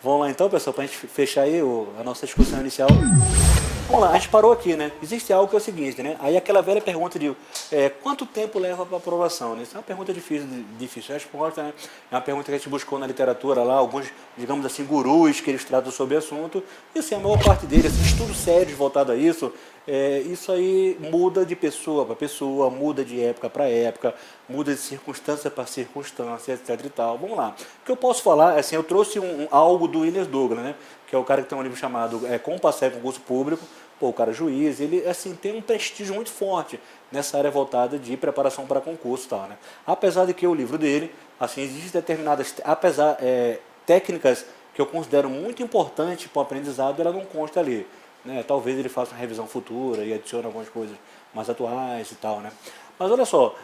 Vamos lá então, pessoal, para a gente fechar aí a nossa discussão inicial. Vamos lá, a gente parou aqui, né? Existe algo que é o seguinte, né? Aí aquela velha pergunta de quanto tempo leva para aprovação, né? Isso é uma pergunta difícil de resposta, né? É uma pergunta que a gente buscou na literatura lá, alguns, digamos assim, gurus que eles tratam sobre o assunto, e assim, a maior parte deles, assim, estudos sérios voltados a isso, isso aí muda de pessoa para pessoa, muda de época para época, muda de circunstância para circunstância, etc e tal. Vamos lá. O que eu posso falar, assim, eu trouxe algo do Williams Douglas, né? Que é o cara que tem um livro chamado Como Passar em Concurso Público. Pô, o cara é juiz, ele assim, tem um prestígio muito forte nessa área voltada de preparação para concurso e tal, né? Apesar de que o livro dele, assim, existem determinadas técnicas que eu considero muito importantes para o aprendizado, ela não consta ali, né? Talvez ele faça uma revisão futura e adicione algumas coisas mais atuais e tal, né? Mas olha só,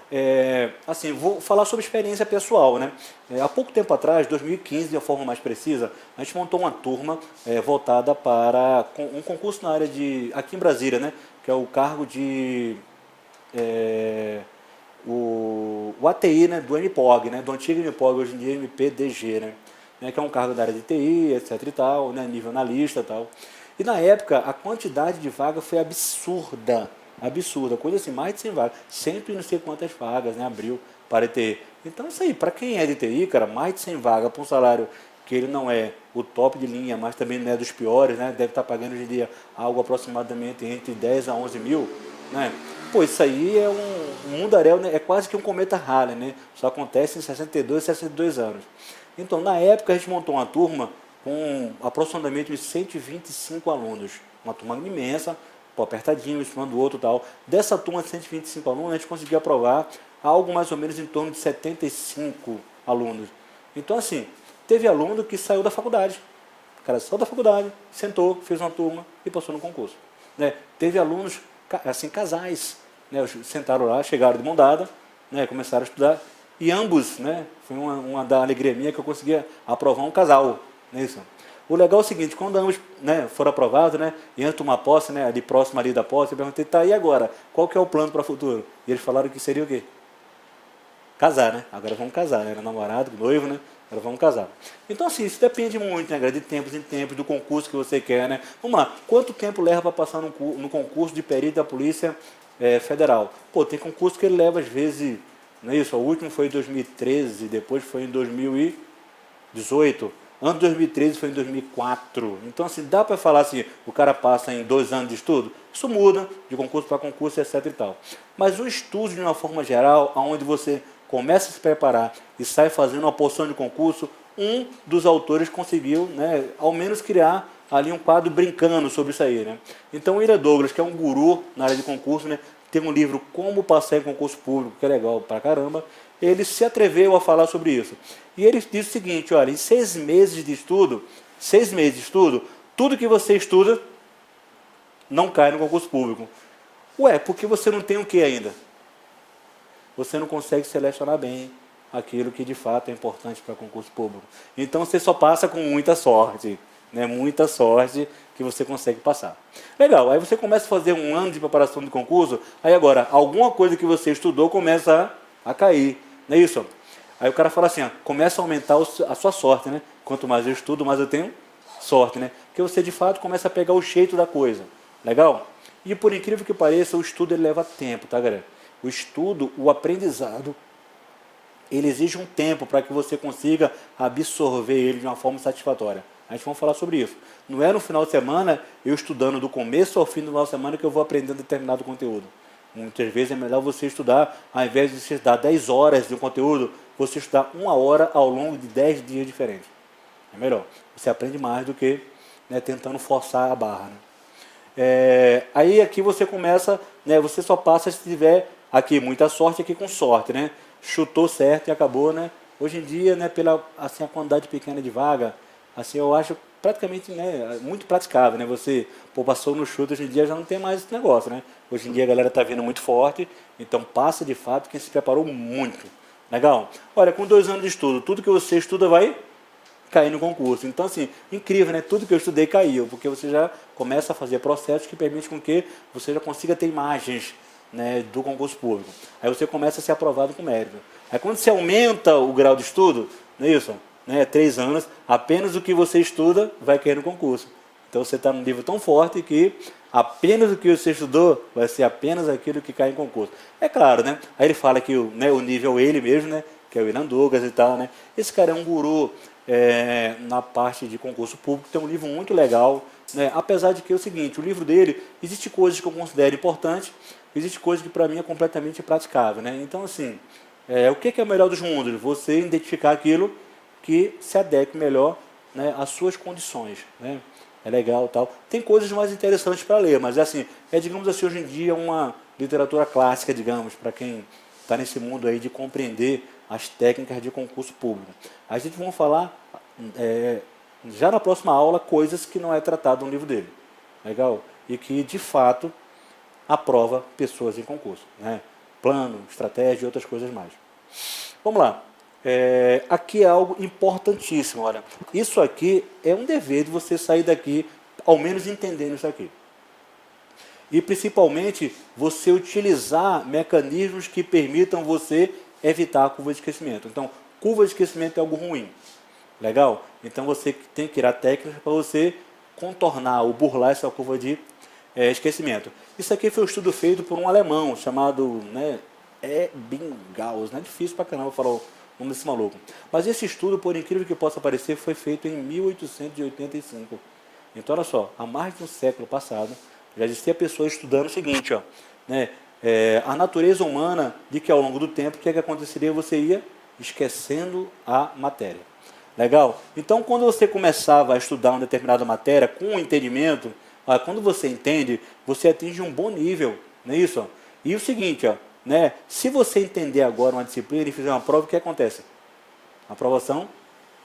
assim, vou falar sobre experiência pessoal, né? Há pouco tempo atrás, 2015, de uma forma mais precisa, a gente montou uma turma voltada para um concurso na área aqui em Brasília, né? Que é o cargo de o ATI, né? Do MPOG, né? Do antigo MPOG, hoje em dia MPDG, né? Que é um cargo da área de TI, etc e tal, né? Nível analista e tal. E na época, a quantidade de vaga foi absurda. Absurda, coisa assim, mais de 100 vagas, cento e não sei quantas vagas, né, abriu para TI. Então isso aí, para quem é de TI, cara, mais de 100 vagas para um salário que ele não é o top de linha, mas também não é dos piores, né, deve estar pagando hoje em dia algo aproximadamente entre 10 a 11 mil, né, pô, isso aí é um mundaréu, né, é quase que um cometa Halley, né, só acontece em 62, 62 anos. Então, na época, a gente montou uma turma com aproximadamente uns 125 alunos, uma turma imensa, apertadinho, um do outro e tal. Dessa turma de 125 alunos, a gente conseguiu aprovar algo mais ou menos em torno de 75 alunos. Então, assim, teve aluno que saiu da faculdade. O cara saiu da faculdade, sentou, fez uma turma e passou no concurso. Né? Teve alunos, assim, casais, né? Sentaram lá, chegaram de mão dada, né? Começaram a estudar, e ambos, né? Foi uma da alegria minha que eu conseguia aprovar um casal. Não é isso? O legal é o seguinte, quando ambos, né, foram aprovados, né, e antes de uma posse, né, ali próximo ali da posse, eu perguntei, tá, e agora? Qual que é o plano para o futuro? E eles falaram que seria o quê? Casar, né? Agora vamos casar, né? Era namorado, noivo, né? Agora vamos casar. Então, assim, isso depende muito, né, de tempos em tempos, do concurso que você quer, né? Vamos lá, quanto tempo leva para passar no concurso de perito da Polícia Federal? Pô, tem concurso que ele leva, às vezes, não é isso? O último foi em 2013, depois foi em 2018. Ano de 2013 foi em 2004. Então, assim, dá para falar assim, o cara passa em 2 anos de estudo? Isso muda de concurso para concurso, etc e tal. Mas o estudo, de uma forma geral, onde você começa a se preparar e sai fazendo uma porção de concurso, um dos autores conseguiu, né, ao menos criar ali um quadro brincando sobre isso aí, né? Então, o William Douglas, que é um guru na área de concurso, né, tem um livro Como Passar em Concurso Público, que é legal pra caramba. Ele se atreveu a falar sobre isso. E ele disse o seguinte, olha, em 6 meses de estudo, tudo que você estuda não cai no concurso público. Ué, porque você não tem o que ainda? Você não consegue selecionar bem aquilo que de fato é importante para concurso público. Então você só passa com muita sorte, né? Muita sorte que você consegue passar. Legal, aí você começa a fazer um ano de preparação de concurso, aí agora, alguma coisa que você estudou começa a cair. Não é isso? Aí o cara fala assim, ó, começa a aumentar a sua sorte, né? Quanto mais eu estudo, mais eu tenho sorte, né? Porque você de fato começa a pegar o jeito da coisa. Legal? E por incrível que pareça, o estudo ele leva tempo, tá, galera? O estudo, o aprendizado, ele exige um tempo para que você consiga absorver ele de uma forma satisfatória. A gente vai falar sobre isso. Não é no final de semana, eu estudando do começo ao fim do final de semana, que eu vou aprendendo determinado conteúdo. Muitas vezes é melhor você estudar, ao invés de você estudar 10 horas de um conteúdo, você estudar 1 hora ao longo de 10 dias diferentes. É melhor. Você aprende mais do que, né, tentando forçar a barra. Né? Aí aqui você começa, né, você só passa se tiver aqui muita sorte, aqui com sorte. Né? Chutou certo e acabou. Né? Hoje em dia, né, pela assim, a quantidade pequena de vaga, assim, eu acho praticamente, né, muito praticável, né? Você passou no chute, hoje em dia já não tem mais esse negócio, né? Hoje em dia a galera está vindo muito forte, então passa de fato quem se preparou muito. Legal? Olha, com 2 anos de estudo, tudo que você estuda vai cair no concurso. Então, assim, incrível, né? Tudo que eu estudei caiu, porque você já começa a fazer processos que permitem com que você já consiga ter imagens, né, do concurso público. Aí você começa a ser aprovado com mérito. Aí quando você aumenta o grau de estudo, não é isso? né, 3 anos, apenas o que você estuda vai cair no concurso. Então você está num nível tão forte que apenas o que você estudou vai ser apenas aquilo que cai em concurso. É claro, né? Aí ele fala que o nível ele mesmo, né? Que é o Ilan Douglas e tal, né? Esse cara é um guru na parte de concurso público, tem um livro muito legal, né? Apesar de que é o seguinte, o livro dele, existe coisas que eu considero importantes, existe coisas que para mim é completamente impraticável, né? Então, assim, o que é o melhor dos mundos? Você identificar aquilo que se adeque melhor, né, às suas condições, né? É legal e tal. Tem coisas mais interessantes para ler, mas assim, digamos assim, hoje em dia uma literatura clássica, digamos, para quem está nesse mundo aí de compreender as técnicas de concurso público. A gente vai falar, já na próxima aula, coisas que não é tratado no livro dele. Legal? E que, de fato, aprova pessoas em concurso, né? Plano, estratégia e outras coisas mais. Vamos lá. Aqui é algo importantíssimo. Olha, isso aqui é um dever de você sair daqui, ao menos entendendo isso aqui. E principalmente você utilizar mecanismos que permitam você evitar a curva de esquecimento. Então, curva de esquecimento é algo ruim. Legal? Então você tem que criar técnicas para você contornar ou burlar essa curva de esquecimento. Isso aqui foi um estudo feito por um alemão chamado, né, Ebbinghaus. Não é difícil pra caramba falar o nome desse maluco. Mas esse estudo, por incrível que possa parecer, foi feito em 1885. Então, olha só, há mais de um século passado, já existia pessoas estudando o seguinte, ó, né, a natureza humana, de que ao longo do tempo, o que aconteceria? Você ia esquecendo a matéria. Legal? Então, quando você começava a estudar uma determinada matéria com o entendimento, quando você entende, você atinge um bom nível, não é isso? E o seguinte, ó, né, se você entender agora uma disciplina e fizer uma prova, o que acontece? Aprovação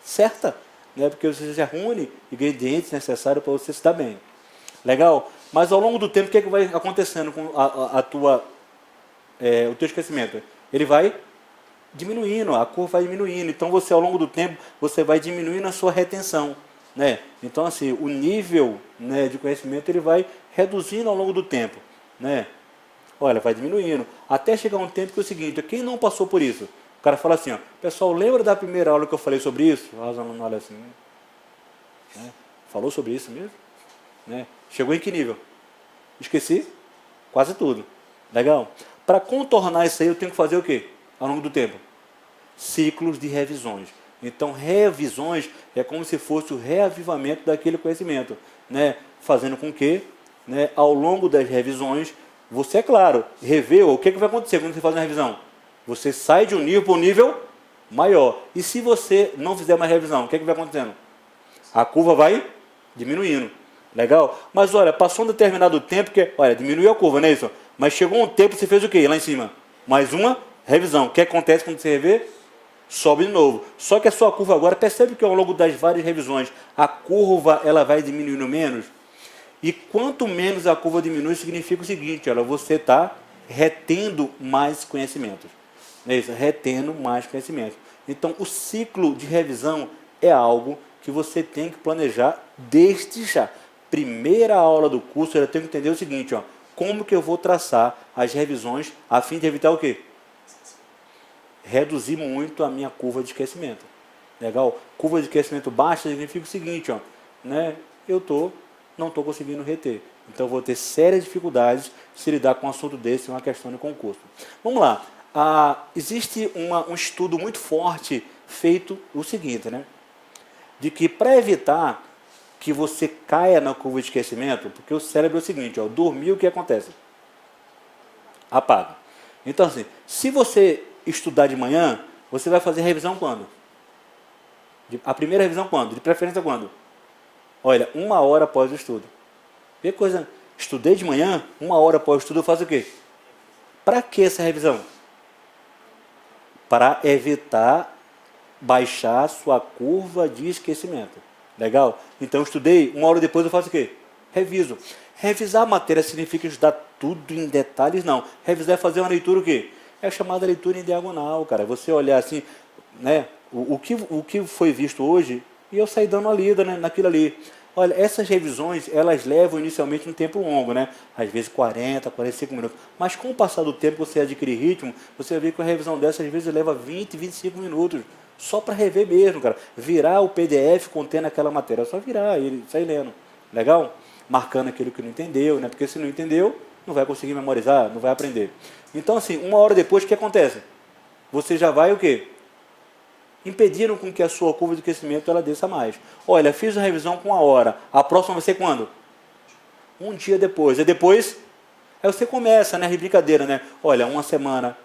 certa, né, porque você já reúne ingredientes necessários para você se dar bem. Legal? Mas ao longo do tempo, o que vai acontecendo com o teu esquecimento? Ele vai diminuindo, a curva vai diminuindo. Então, você ao longo do tempo, você vai diminuindo a sua retenção, né? Então, assim, o nível, né, de conhecimento, ele vai reduzindo ao longo do tempo, né? Olha, vai diminuindo. Até chegar um tempo que é o seguinte, quem não passou por isso? O cara fala assim, ó, pessoal, lembra da primeira aula que eu falei sobre isso? Os alunos olham assim, né? Falou sobre isso mesmo? Né? Chegou em que nível? Esqueci quase tudo. Legal? Para contornar isso aí, eu tenho que fazer o quê? Ao longo do tempo? Ciclos de revisões. Então, revisões é como se fosse o reavivamento daquele conhecimento, né? Fazendo com que, né, ao longo das revisões, você, é claro, revê, o que vai acontecer quando você faz uma revisão? Você sai de um nível para um nível maior. E se você não fizer mais revisão, o que vai acontecendo? A curva vai diminuindo. Legal? Mas olha, passou um determinado tempo que, olha, diminuiu a curva, não é isso? Mas chegou um tempo que você fez o quê? Lá em cima? Mais uma revisão. O que acontece quando você revê? Sobe de novo. Só que a sua curva agora, percebe que ao longo das várias revisões, a curva ela vai diminuindo menos? E quanto menos a curva diminui, significa o seguinte, olha, você está retendo mais conhecimentos. Não é isso? Retendo mais conhecimento. Então, o ciclo de revisão é algo que você tem que planejar desde já. Primeira aula do curso, eu tenho que entender o seguinte, ó, como que eu vou traçar as revisões a fim de evitar o quê? Reduzir muito a minha curva de esquecimento. Legal? Curva de esquecimento baixa significa o seguinte, ó, né? Eu não estou conseguindo reter. Então, eu vou ter sérias dificuldades se lidar com um assunto desse, uma questão de concurso. Vamos lá. Existe um estudo muito forte feito o seguinte, né? De que para evitar que você caia na curva de esquecimento, porque o cérebro é o seguinte, ó, dormiu, o que acontece? Apaga. Então, assim, se você estudar de manhã, você vai fazer revisão quando? A primeira revisão quando? De preferência quando? Olha, 1 hora após o estudo. Vê coisa, estudei de manhã, 1 hora após o estudo, eu faço o quê? Para que essa revisão? Para evitar baixar sua curva de esquecimento. Legal? Então, eu estudei, 1 hora depois eu faço o quê? Reviso. Revisar a matéria significa estudar tudo em detalhes? Não. Revisar é fazer uma leitura o quê? É a chamada leitura em diagonal, cara. Você olhar assim, né, o que foi visto hoje, e eu sair dando uma lida, né, naquilo ali. Olha, essas revisões, elas levam inicialmente um tempo longo, né? Às vezes 40, 45 minutos. Mas com o passar do tempo, você adquire ritmo, você vê que a revisão dessa, às vezes, leva 20, 25 minutos. só para rever mesmo, cara. Virar o PDF contendo aquela matéria, é só virar e sair lendo. Legal? Marcando aquilo que não entendeu, né? Porque se não entendeu, não vai conseguir memorizar, não vai aprender. Então, assim, uma hora depois, o que acontece? Você já vai o quê? Impedindo com que a sua curva de crescimento ela desça mais. Olha, fiz a revisão com 1 hora. A próxima vai ser quando? Um dia depois. E depois, aí você começa, né? Brincadeira, né? Olha, uma semana,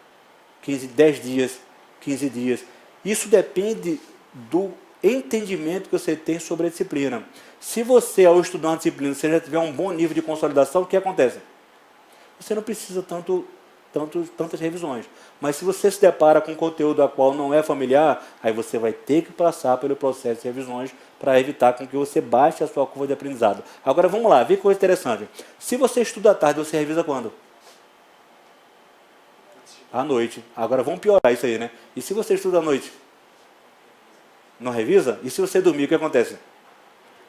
10 dias, 15 dias. Isso depende do entendimento que você tem sobre a disciplina. Se você, ao estudar uma disciplina, você já tiver um bom nível de consolidação, o que acontece? Você não precisa tantas revisões. Mas se você se depara com conteúdo a qual não é familiar, aí você vai ter que passar pelo processo de revisões para evitar com que você baixe a sua curva de aprendizado. Agora vamos lá, vê que coisa interessante. Se você estuda à tarde, você revisa quando? À noite. Agora vamos piorar isso aí, né? E se você estuda à noite? Não revisa? E se você dormir, o que acontece?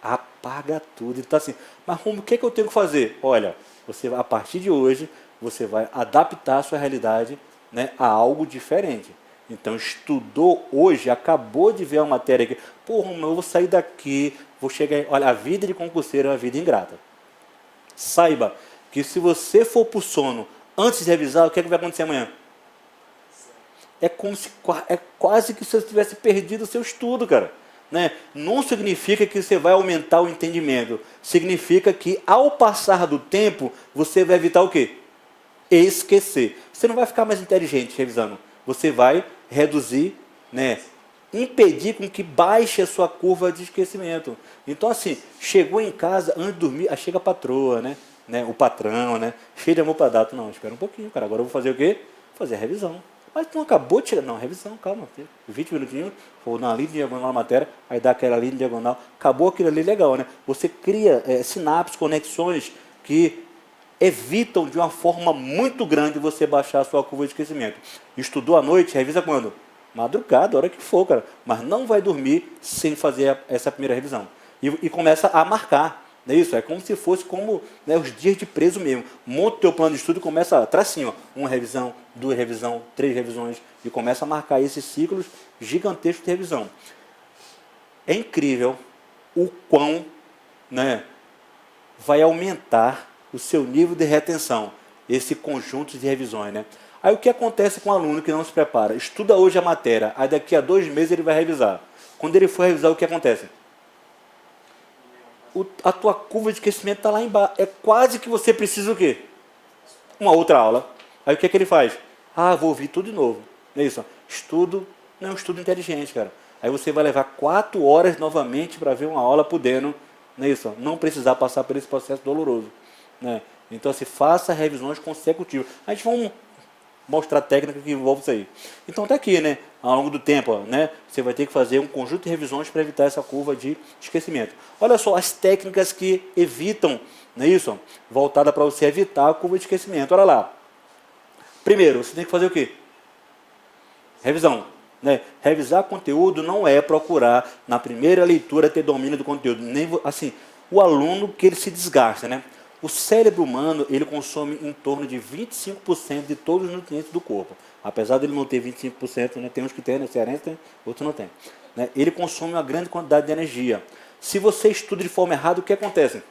Apaga tudo. Então assim, mas Romulo, o que eu tenho que fazer? Olha, você, a partir de hoje, você vai adaptar a sua realidade, né, a algo diferente. Então, estudou hoje, acabou de ver a matéria aqui. Pô, Romulo, eu vou sair daqui, vou chegar... Olha, a vida de concurseiro é uma vida ingrata. Saiba que se você for para o sono antes de revisar, o que, é que vai acontecer amanhã? É quase que você tivesse perdido o seu estudo, cara. Né? Não significa que você vai aumentar o entendimento. Significa que, ao passar do tempo, você vai evitar o quê? Esquecer. Você não vai ficar mais inteligente revisando. Você vai reduzir, né? Impedir com que baixe a sua curva de esquecimento. Então, assim, chegou em casa, antes de dormir, aí chega a patroa, né? O patrão, né? Cheio de amor para dar. Não, espera um pouquinho, cara. Agora eu vou fazer o quê? Fazer a revisão. Mas não acabou de chegar. Não, revisão, calma. 20 minutinhos, vou dar uma linha diagonal na matéria, aí dá aquela linha diagonal. Acabou aquilo ali, legal, né? Você cria sinapses, conexões que evitam de uma forma muito grande você baixar a sua curva de esquecimento. Estudou à noite, revisa quando? Madrugada, a hora que for, cara. Mas não vai dormir sem fazer essa primeira revisão. E começa a marcar. Não é isso? É como se fosse como, né, os dias de preso mesmo. Monta o teu plano de estudo e começa, traz assim, ó, 1 revisão, 2 revisões, 3 revisões, e começa a marcar esses ciclos gigantescos de revisão. É incrível o quão, né, vai aumentar o seu nível de retenção, esse conjunto de revisões, né? Aí o que acontece com o aluno que não se prepara? Estuda hoje a matéria, aí daqui a 2 meses ele vai revisar. Quando ele for revisar, o que acontece? A tua curva de esquecimento está lá embaixo. É quase que você precisa o quê? Uma outra aula. Aí o que é que ele faz? Ah, vou ouvir tudo de novo. É isso. Estudo não é um estudo inteligente, cara. Aí você vai levar 4 horas novamente para ver uma aula podendo, não é isso? Não precisar passar por esse processo doloroso. Né? Então, assim, faça revisões consecutivas. A gente vai mostrar a técnica que envolve isso aí. Então, está aqui, né? Ao longo do tempo, ó, né? Você vai ter que fazer um conjunto de revisões para evitar essa curva de esquecimento. Olha só as técnicas que evitam, não é isso? Voltada para você evitar a curva de esquecimento. Olha lá. Primeiro, você tem que fazer o quê? Revisão. Né? Revisar conteúdo não é procurar, na primeira leitura, ter domínio do conteúdo. Nem, assim, o aluno que ele se desgasta, né? O cérebro humano, ele consome em torno de 25% de todos os nutrientes do corpo. Apesar dele não ter 25%, né, tem uns que tem, né, cearense tem, outros não tem. Né? Ele consome uma grande quantidade de energia. Se você estuda de forma errada, o que acontece?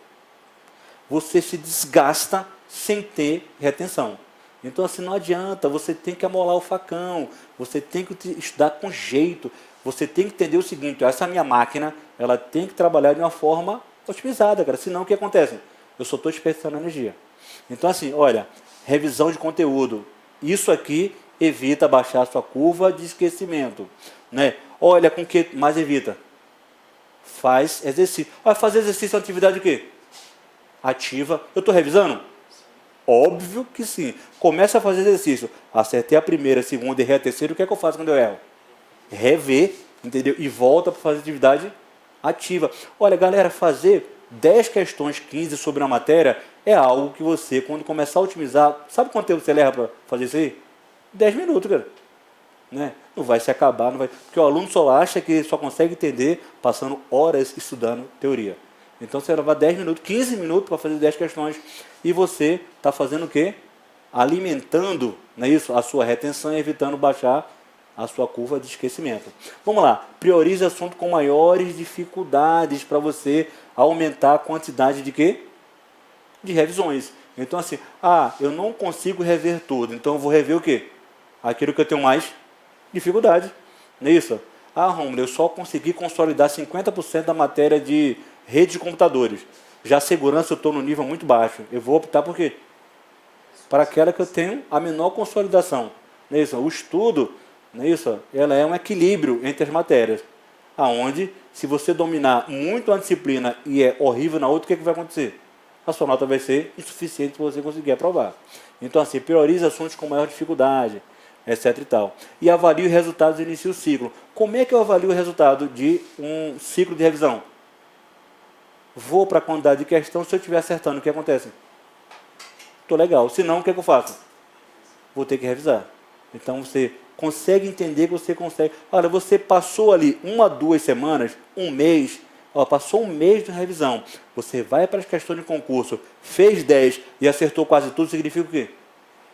Você se desgasta sem ter retenção. Então, assim, não adianta, você tem que amolar o facão, você tem que estudar com jeito, você tem que entender o seguinte, essa minha máquina, ela tem que trabalhar de uma forma otimizada, cara, senão o que acontece? Eu só estou desperdiçando energia. Então, assim, olha, revisão de conteúdo. Isso aqui evita baixar a sua curva de esquecimento. Né? Olha, com que mais evita? Faz exercício. Olha, fazer exercício é uma atividade o quê? Ativa. Eu estou revisando? Óbvio que sim. Começa a fazer exercício. Acertei a primeira, a segunda, errei a terceira. O que é que eu faço quando eu erro? Rever, entendeu? E volta para fazer atividade ativa. Olha, galera, fazer 10 questões, 15 sobre uma matéria é algo que você, quando começar a otimizar, sabe quanto tempo você leva para fazer isso aí? 10 minutos, cara. Né? Não vai se acabar, não vai... porque o aluno só acha que só consegue entender passando horas estudando teoria. Então você vai levar 10 minutos, 15 minutos para fazer 10 questões e você está fazendo o quê? Alimentando, não é isso? A sua retenção e evitando baixar a sua curva de esquecimento. Vamos lá, priorize assunto com maiores dificuldades para você aumentar a quantidade de quê? De revisões. Então assim, eu não consigo rever tudo, então eu vou rever o quê? Aquilo que eu tenho mais dificuldade. Não é isso? Romulo, eu só consegui consolidar 50% da matéria de rede de computadores. Já a segurança eu estou no nível muito baixo. Eu vou optar por quê? Para aquela que eu tenho a menor consolidação. Não é isso? O estudo, não é isso? Ela é um equilíbrio entre as matérias. Aonde, se você dominar muito uma disciplina e é horrível na outra, o que vai acontecer? A sua nota vai ser insuficiente para você conseguir aprovar. Então, assim, priorize assuntos com maior dificuldade, etc. e tal. E avalie os resultados do início do ciclo. Como é que eu avalio o resultado de um ciclo de revisão? Vou para a quantidade de questão, se eu estiver acertando, o que acontece? Estou legal. Se não, o que é que eu faço? Vou ter que revisar. Então, você consegue entender que você consegue. Olha, você passou ali 1 a 2 semanas, um mês, passou um mês de revisão. Você vai para as questões de concurso, fez 10 e acertou quase tudo, significa o quê?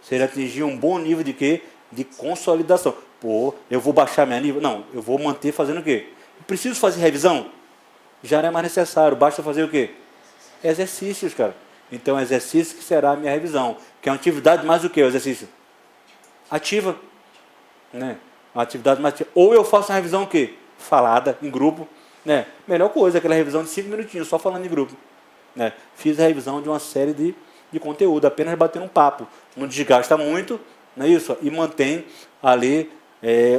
Você atingiu um bom nível de quê? De consolidação. Eu vou baixar minha nível? Não, eu vou manter fazendo o quê? Preciso fazer revisão? Já não é mais necessário, basta fazer o quê? Exercícios, cara. Então, exercício que será a minha revisão. Que é uma atividade mais o quê, o exercício? Ativa. Né? Uma atividade mais ativa. Ou eu faço uma revisão o quê? Falada, em grupo. Né? Melhor coisa, aquela revisão de 5 minutinhos, só falando em grupo. Né? Fiz a revisão de uma série de conteúdo, apenas batendo um papo. Não desgasta muito, não é isso? E mantém ali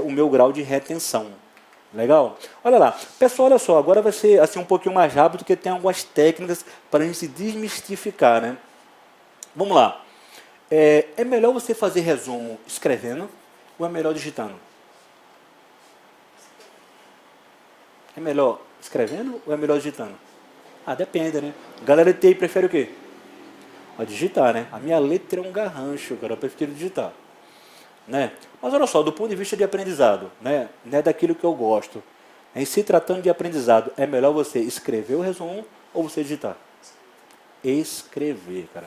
o meu grau de retenção. Legal? Olha lá. Pessoal, olha só, agora vai ser assim, um pouquinho mais rápido, porque tem algumas técnicas para a gente se desmistificar. Né? Vamos lá. É melhor você fazer resumo escrevendo ou é melhor digitando? É melhor escrevendo ou é melhor digitando? Depende, né? A galera de TI prefere o quê? Digitar, né? A minha letra é um garrancho, cara, eu prefiro digitar. Né? Mas olha só, do ponto de vista de aprendizado, né? Não é daquilo que eu gosto. Em se tratando de aprendizado, é melhor você escrever o resumo ou você digitar? Escrever, cara.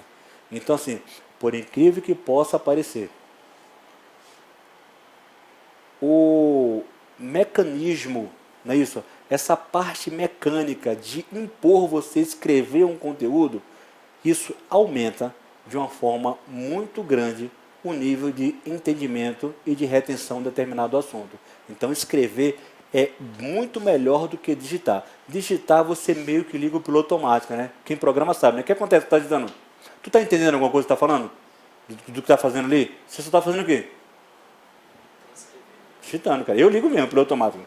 Então, assim, por incrível que possa parecer, o mecanismo, não é isso? Essa parte mecânica de impor você escrever um conteúdo, isso aumenta de uma forma muito grande o nível de entendimento e de retenção de determinado assunto. Então, escrever é muito melhor do que digitar. Digitar, você meio que liga o piloto automático, né? Quem programa sabe, né? O que acontece? Tu está digitando? Tu está entendendo alguma coisa que está falando? Do que está fazendo ali? Você só está fazendo o quê? Digitando, cara. Eu ligo mesmo o piloto automático.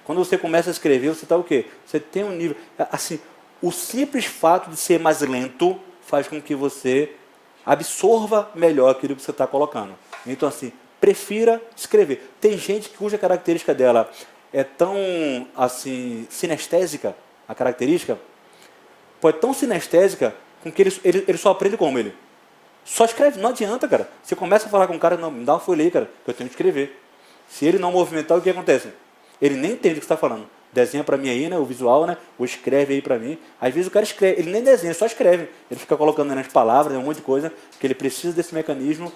Quando você começa a escrever, você está o quê? Você tem um nível... Assim, o simples fato de ser mais lento faz com que você absorva melhor aquilo que você está colocando. Então, assim, prefira escrever. Tem gente cuja característica dela é tão, assim, sinestésica, a característica, é tão sinestésica, com que ele só aprende como ele. Só escreve, não adianta, cara. Você começa a falar com o cara, não, me dá uma folha aí, cara, que eu tenho que escrever. Se ele não movimentar, o que acontece? Ele nem entende o que você está falando. Desenha para mim aí, né, o visual, né, ou escreve aí para mim. Às vezes o cara escreve, ele nem desenha, só escreve. Ele fica colocando nas palavras, um monte de coisa, que ele precisa desse mecanismo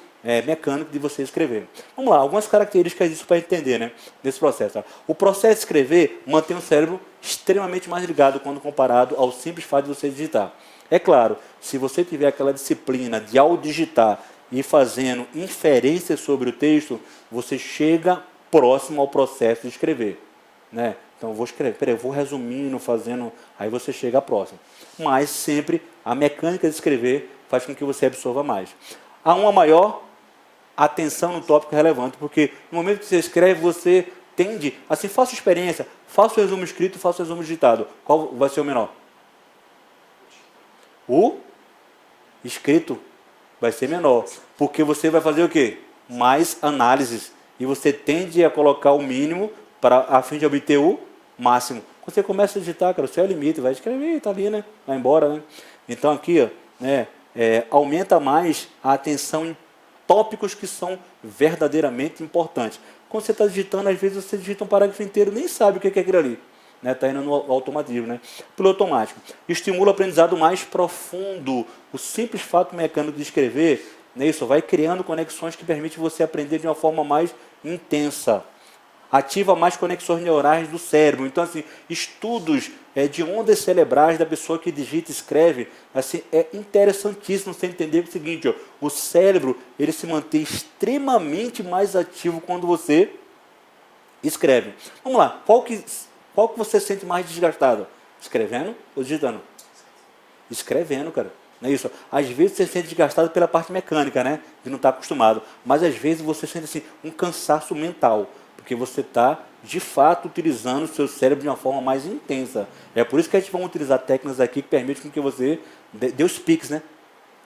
mecânico de você escrever. Vamos lá, algumas características disso para entender, né, desse processo. O processo de escrever mantém o cérebro extremamente mais ligado quando comparado ao simples fato de você digitar. É claro, se você tiver aquela disciplina de ao digitar e fazendo inferências sobre o texto, você chega próximo ao processo de escrever, né? Então, eu vou escrever, eu vou resumindo, fazendo, aí você chega próximo. Mas sempre a mecânica de escrever faz com que você absorva mais. Há uma maior atenção no tópico relevante, porque no momento que você escreve, você tende, assim, faça experiência, faça o resumo escrito, faça o resumo digitado. Qual vai ser o menor? O escrito vai ser menor, porque você vai fazer o quê? Mais análises, e você tende a colocar o mínimo a fim de obter o máximo. Quando você começa a digitar, cara, o céu é o limite, vai escrever, está ali, né? Vai embora, né? Então aqui, ó, né, aumenta mais a atenção em tópicos que são verdadeiramente importantes. Quando você está digitando, às vezes você digita um parágrafo inteiro, nem sabe o que é aquilo ali. Está indo no automatismo, né? Piloto automático. Estimula o aprendizado mais profundo. O simples fato mecânico de escrever né? Isso vai criando conexões que permitem você aprender de uma forma mais intensa. Ativa mais conexões neurais do cérebro. Então, assim, estudos de ondas cerebrais da pessoa que digita e escreve, assim, é interessantíssimo você entender o seguinte, ó, o cérebro ele se mantém extremamente mais ativo quando você escreve. Vamos lá, qual que você sente mais desgastado? Escrevendo ou digitando? Escrevendo, cara. Não é isso? Às vezes você se sente desgastado pela parte mecânica, né? De não estar acostumado. Mas às vezes você sente assim, um cansaço mental. Porque você está, de fato, utilizando o seu cérebro de uma forma mais intensa. É por isso que a gente vai utilizar técnicas aqui que permitem com que você dê os piques, né?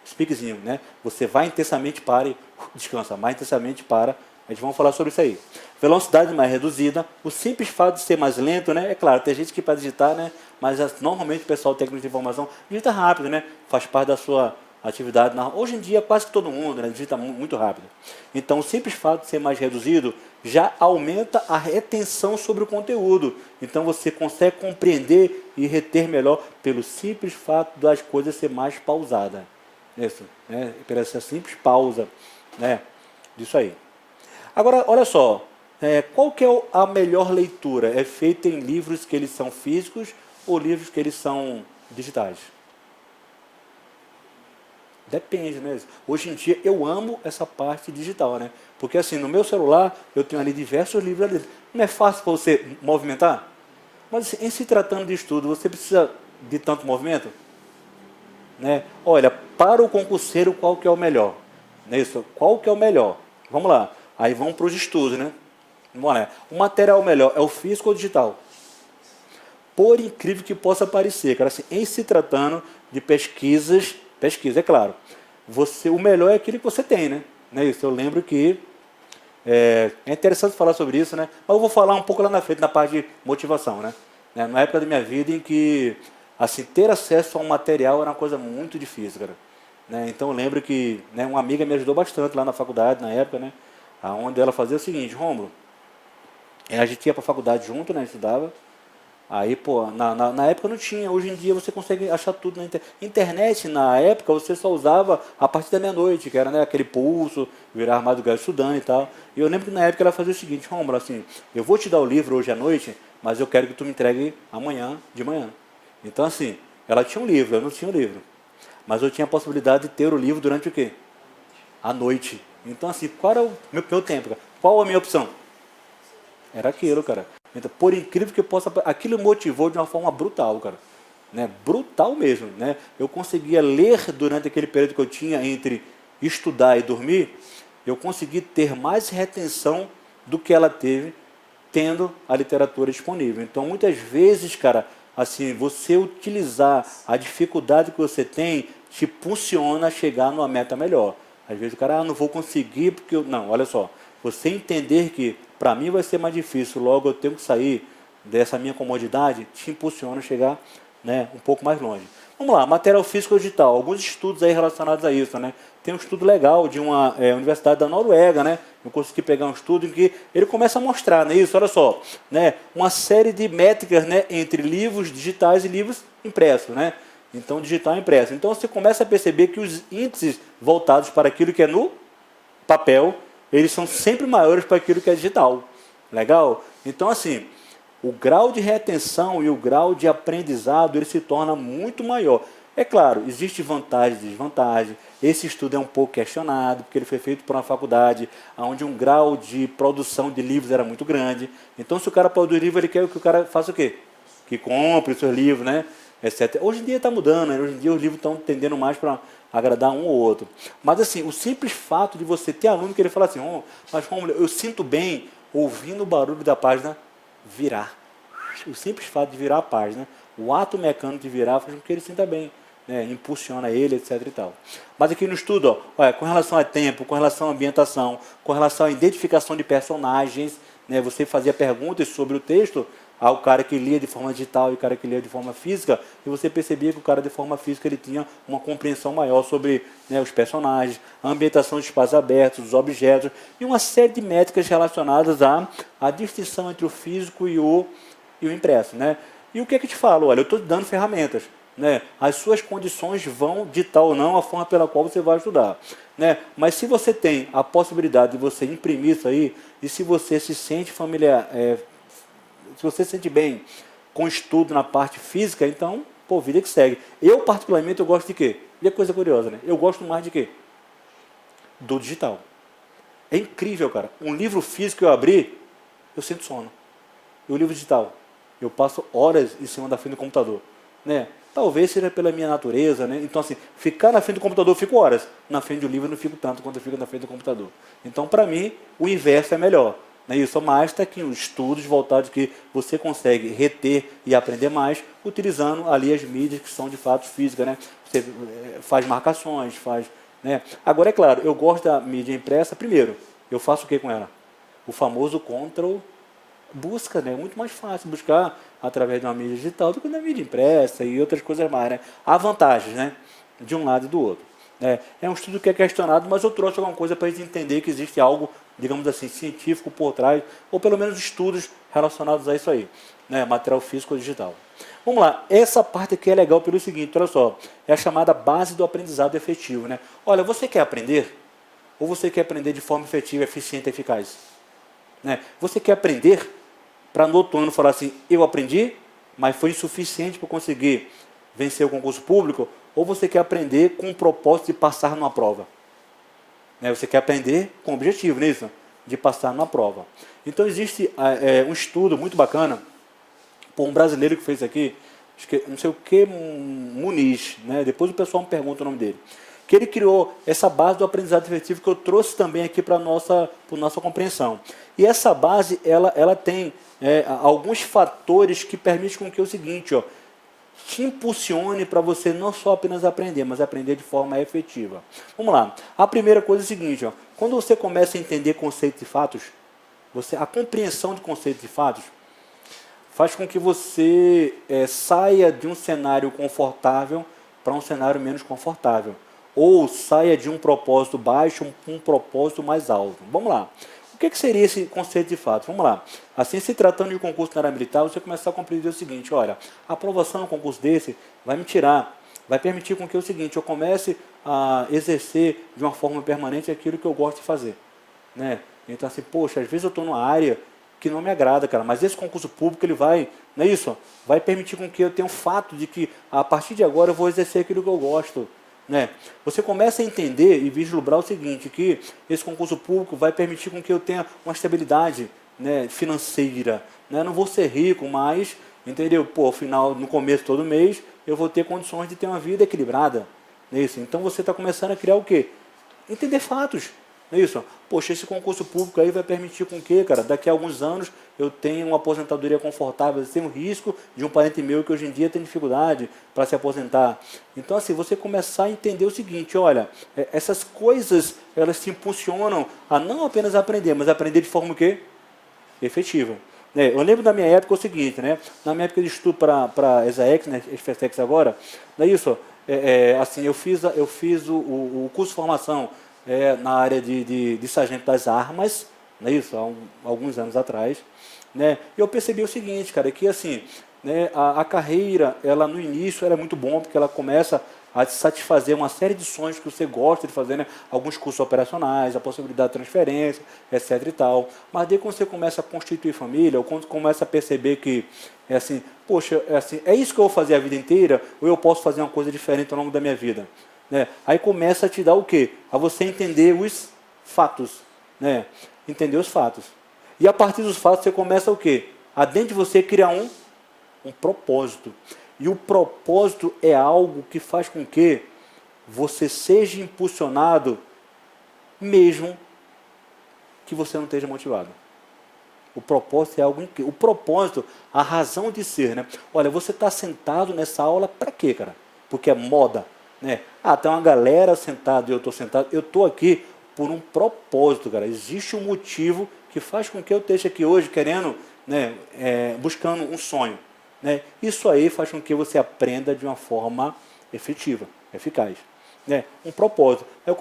Os piquezinhos, né? Você vai intensamente para e descansa. Mais intensamente para. A gente vai falar sobre isso aí. Velocidade mais reduzida. O simples fato de ser mais lento, né? É claro, tem gente que para digitar, né? Mas normalmente o pessoal técnico de informação digita rápido, né? Faz parte da sua atividade. Hoje em dia, quase que todo mundo, né? Digita muito rápido. Então, o simples fato de ser mais reduzido já aumenta a retenção sobre o conteúdo. Então, você consegue compreender e reter melhor pelo simples fato das coisas ser mais pausada. Isso, né? Pela essa simples pausa, né? Disso aí. Agora, olha só, qual que é a melhor leitura? É feita em livros que eles são físicos ou livros que eles são digitais? Depende, né? Hoje em dia eu amo essa parte digital, né? Porque assim, no meu celular eu tenho ali diversos livros ali. Não é fácil para você movimentar? Mas assim, em se tratando de estudo, você precisa de tanto movimento? Né? Olha, para o concurseiro, qual que é o melhor? Não é isso? Qual que é o melhor? Vamos lá. Aí vamos para os estudos, né? Vamos lá. O material melhor é o físico ou digital? Por incrível que possa parecer, cara, assim, em se tratando de pesquisa, é claro, o melhor é aquilo que você tem, né? Não é isso? Eu lembro que é interessante falar sobre isso, né? Mas eu vou falar um pouco lá na frente, na parte de motivação, né? Na época da minha vida em que, assim, ter acesso a um material era uma coisa muito difícil, cara. Né? Então eu lembro que, né, uma amiga me ajudou bastante lá na faculdade, na época, né? Onde ela fazia o seguinte: Rômulo, a gente ia para a faculdade junto, né? Estudava. Aí, pô, na época não tinha. Hoje em dia você consegue achar tudo na internet. Internet, na época, você só usava a partir da meia-noite, que era, né, aquele pulso, virar madrugada estudando e tal. E eu lembro que na época ela fazia o seguinte: Rômulo, assim, eu vou te dar o livro hoje à noite, mas eu quero que tu me entregue amanhã, de manhã. Então, assim, ela tinha um livro, eu não tinha o livro. Mas eu tinha a possibilidade de ter o livro durante o quê? À noite. Então, assim, qual era o meu tempo, cara? Qual a minha opção? Era aquilo, cara. Então, por incrível que possa, aquilo me motivou de uma forma brutal, cara. Né? Brutal mesmo, né? Eu conseguia ler durante aquele período que eu tinha entre estudar e dormir, eu consegui ter mais retenção do que ela teve tendo a literatura disponível. Então, muitas vezes, cara, assim, você utilizar a dificuldade que você tem te impulsiona a chegar numa meta melhor. Às vezes o cara, não vou conseguir porque eu... Não, olha só, você entender que para mim vai ser mais difícil, logo eu tenho que sair dessa minha comodidade, te impulsiona a chegar, né, um pouco mais longe. Vamos lá, material físico ou digital, alguns estudos aí relacionados a isso, né? Tem um estudo legal de uma universidade da Noruega, né? Eu consegui pegar um estudo em que ele começa a mostrar, né, isso, olha só, né, uma série de métricas, né, entre livros digitais e livros impressos, né? Então, digital e impresso. Então, você começa a perceber que os índices voltados para aquilo que é no papel, eles são sempre maiores para aquilo que é digital. Legal? Então, assim, o grau de retenção e o grau de aprendizado, ele se torna muito maior. É claro, existe vantagem e desvantagem. Esse estudo é um pouco questionado, porque ele foi feito por uma faculdade onde um grau de produção de livros era muito grande. Então, se o cara produz livro, ele quer que o cara faça o quê? Que compre os seus livros, né? Etc. Hoje em dia está mudando, né? Hoje em dia os livros estão tendendo mais para agradar um ou outro. Mas assim, o simples fato de você ter aluno que ele fala assim, mas Rômulo, eu sinto bem ouvindo o barulho da página virar. O simples fato de virar a página, o ato mecânico de virar faz com que ele sinta bem, né? Impulsiona ele, etc. e tal. Mas aqui no estudo, ó, olha, com relação a tempo, com relação à ambientação, com relação à identificação de personagens, né? Você fazia perguntas sobre o texto ao cara que lia de forma digital e o cara que lia de forma física, e você percebia que o cara de forma física ele tinha uma compreensão maior sobre, né, os personagens, a ambientação de espaços abertos, os objetos, e uma série de métricas relacionadas à distinção entre o físico e o impresso. Né? E o que é que eu te falo? Olha, eu estou dando ferramentas. né? As suas condições vão ditar ou não a forma pela qual você vai estudar, né? Mas se você tem a possibilidade de você imprimir isso aí, e se você se sente familiar, se você se sente bem com estudo na parte física, então, pô, vida que segue. Eu, particularmente, eu gosto de quê? E é coisa curiosa, né? Eu gosto mais de quê? Do digital. É incrível, cara. Um livro físico que eu abri, eu sinto sono. E o livro digital, eu passo horas em cima da frente do computador, né? Talvez seja pela minha natureza, né? Então, assim, ficar na frente do computador eu fico horas. Na frente do livro eu não fico tanto quanto eu fico na frente do computador. Então, para mim, o inverso é melhor. Né? Isso, mas está aqui os estudos voltados que você consegue reter e aprender mais utilizando ali as mídias que são de fato físicas, né? Você faz marcações, faz... Né? Agora, é claro, eu gosto da mídia impressa. Primeiro, eu faço o que com ela? O famoso Ctrl busca, né? É muito mais fácil buscar através de uma mídia digital do que na mídia impressa e outras coisas mais, né? Há vantagens, né? De um lado e do outro. É um estudo que é questionado, mas eu trouxe alguma coisa para a gente entender que existe algo, digamos assim, científico por trás, ou pelo menos estudos relacionados a isso aí, né? Material físico ou digital. Vamos lá, essa parte aqui é legal pelo seguinte, olha só, é a chamada base do aprendizado efetivo, né? Olha, você quer aprender? Ou você quer aprender de forma efetiva, eficiente e eficaz? Né? Você quer aprender para no outro ano falar assim, eu aprendi, mas foi insuficiente para conseguir vencer o concurso público? Ou você quer aprender com o propósito de passar numa prova? Né? Você quer aprender com o objetivo, não é isso? De passar numa prova. Então existe um estudo muito bacana, por um brasileiro que fez aqui, não sei o que, Muniz, né? Depois o pessoal me pergunta o nome dele, que ele criou essa base do aprendizado efetivo que eu trouxe também aqui para a nossa compreensão. E essa base, ela tem alguns fatores que permitem com que o seguinte, ó, te impulsione para você não só apenas aprender, mas aprender de forma efetiva. Vamos lá. A primeira coisa é o seguinte, ó, quando você começa a entender conceitos e fatos, a compreensão de conceitos e fatos, faz com que você saia de um cenário confortável para um cenário menos confortável. Ou saia de um propósito baixo para um propósito mais alto. Vamos lá. O que seria esse conceito de fato? Vamos lá. Assim, se tratando de concurso na área militar, você começa a compreender o seguinte, olha, a aprovação em um concurso desse vai permitir com que o seguinte, eu comece a exercer de uma forma permanente aquilo que eu gosto de fazer. Né? Então, assim, poxa, às vezes eu estou numa área que não me agrada, cara, mas esse concurso público, ele vai, não é isso? Vai permitir com que eu tenha um fato de que, a partir de agora, eu vou exercer aquilo que eu gosto. Né? Você começa a entender e vislumbrar o seguinte, que esse concurso público vai permitir com que eu tenha uma estabilidade, né, financeira. Né? Eu não vou ser rico, mas, entendeu? Pô, no começo de todo mês, eu vou ter condições de ter uma vida equilibrada. Não é isso? Então você está começando a criar o quê? Entender fatos. Não é isso? Poxa, esse concurso público aí vai permitir com que, cara, daqui a alguns anos eu tenha uma aposentadoria confortável, sem o risco de um parente meu que hoje em dia tem dificuldade para se aposentar. Então, assim, você começar a entender o seguinte, olha, essas coisas, elas te impulsionam a não apenas aprender, mas aprender de forma o quê? Efetiva. Eu lembro da minha época o seguinte, né? Na minha época de estudo para ESAEX, né, FSEX agora, não é isso? Assim, eu fiz o curso de formação na área de sargento das armas, não é isso? Há alguns anos atrás, né? E eu percebi o seguinte, cara, que assim, né, a carreira, ela no início era muito bom, porque ela começa a te satisfazer uma série de sonhos que você gosta de fazer, né? Alguns cursos operacionais, a possibilidade de transferência, etc e tal. Mas daí quando você começa a constituir família, ou quando começa a perceber que assim, poxa, é isso que eu vou fazer a vida inteira, ou eu posso fazer uma coisa diferente ao longo da minha vida? Né? Aí começa a te dar o quê? A você entender os fatos. Né? Entender os fatos. E a partir dos fatos você começa o quê? A dentro de você criar um propósito. E o propósito é algo que faz com que você seja impulsionado mesmo que você não esteja motivado. O propósito é algo incrível. O propósito, a razão de ser. Né? Olha, você está sentado nessa aula para quê, cara? Porque é moda. Né? Tem uma galera sentada e eu estou sentado. Eu estou aqui por um propósito, cara. Existe um motivo que faz com que eu esteja aqui hoje querendo, né, buscando um sonho. Né? Isso aí faz com que você aprenda de uma forma efetiva, eficaz. Né? Um propósito. Aí